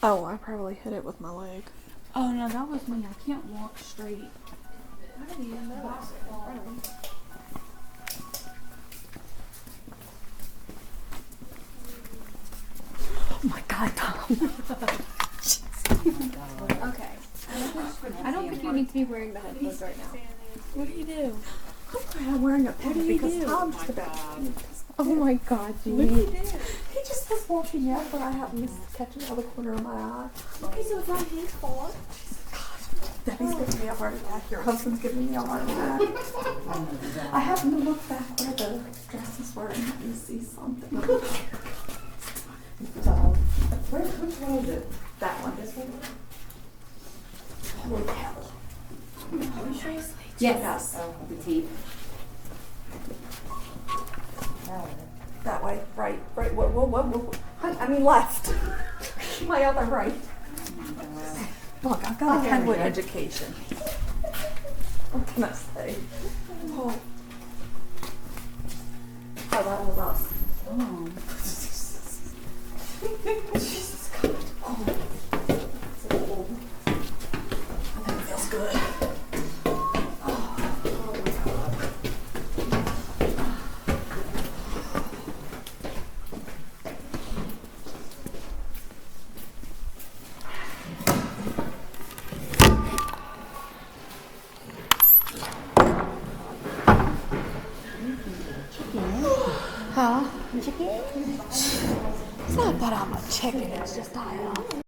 Oh, I probably hit it with my leg. Oh no, that was me. I can't walk straight. I didn't even notice it. Oh my god, Tom. Okay. I don't think you need to be wearing the headphones right now. What do you do? I'm wearing a pin because Tom's just about to. Oh my god, What do you do? He just was walking out, but I happened to catch it out of the corner of my eye. Okay, so it's not his fault. Debbie's giving me a heart attack. Your husband's giving me a heart attack. I happened to look back where the dresses were and happened to see something. So, which one is it? That one. This one? Holy hell. Are you sure? Yes. Oh, the tape. That way. Right. Whoa. I mean left. My other right. Look, I've got a Kenwood education. What can I say? Oh, that was us. Oh. Jesus God. Oh. So cold. I think it feels good. Oh my God. Huh? It's not that I'm a chicken, it's just I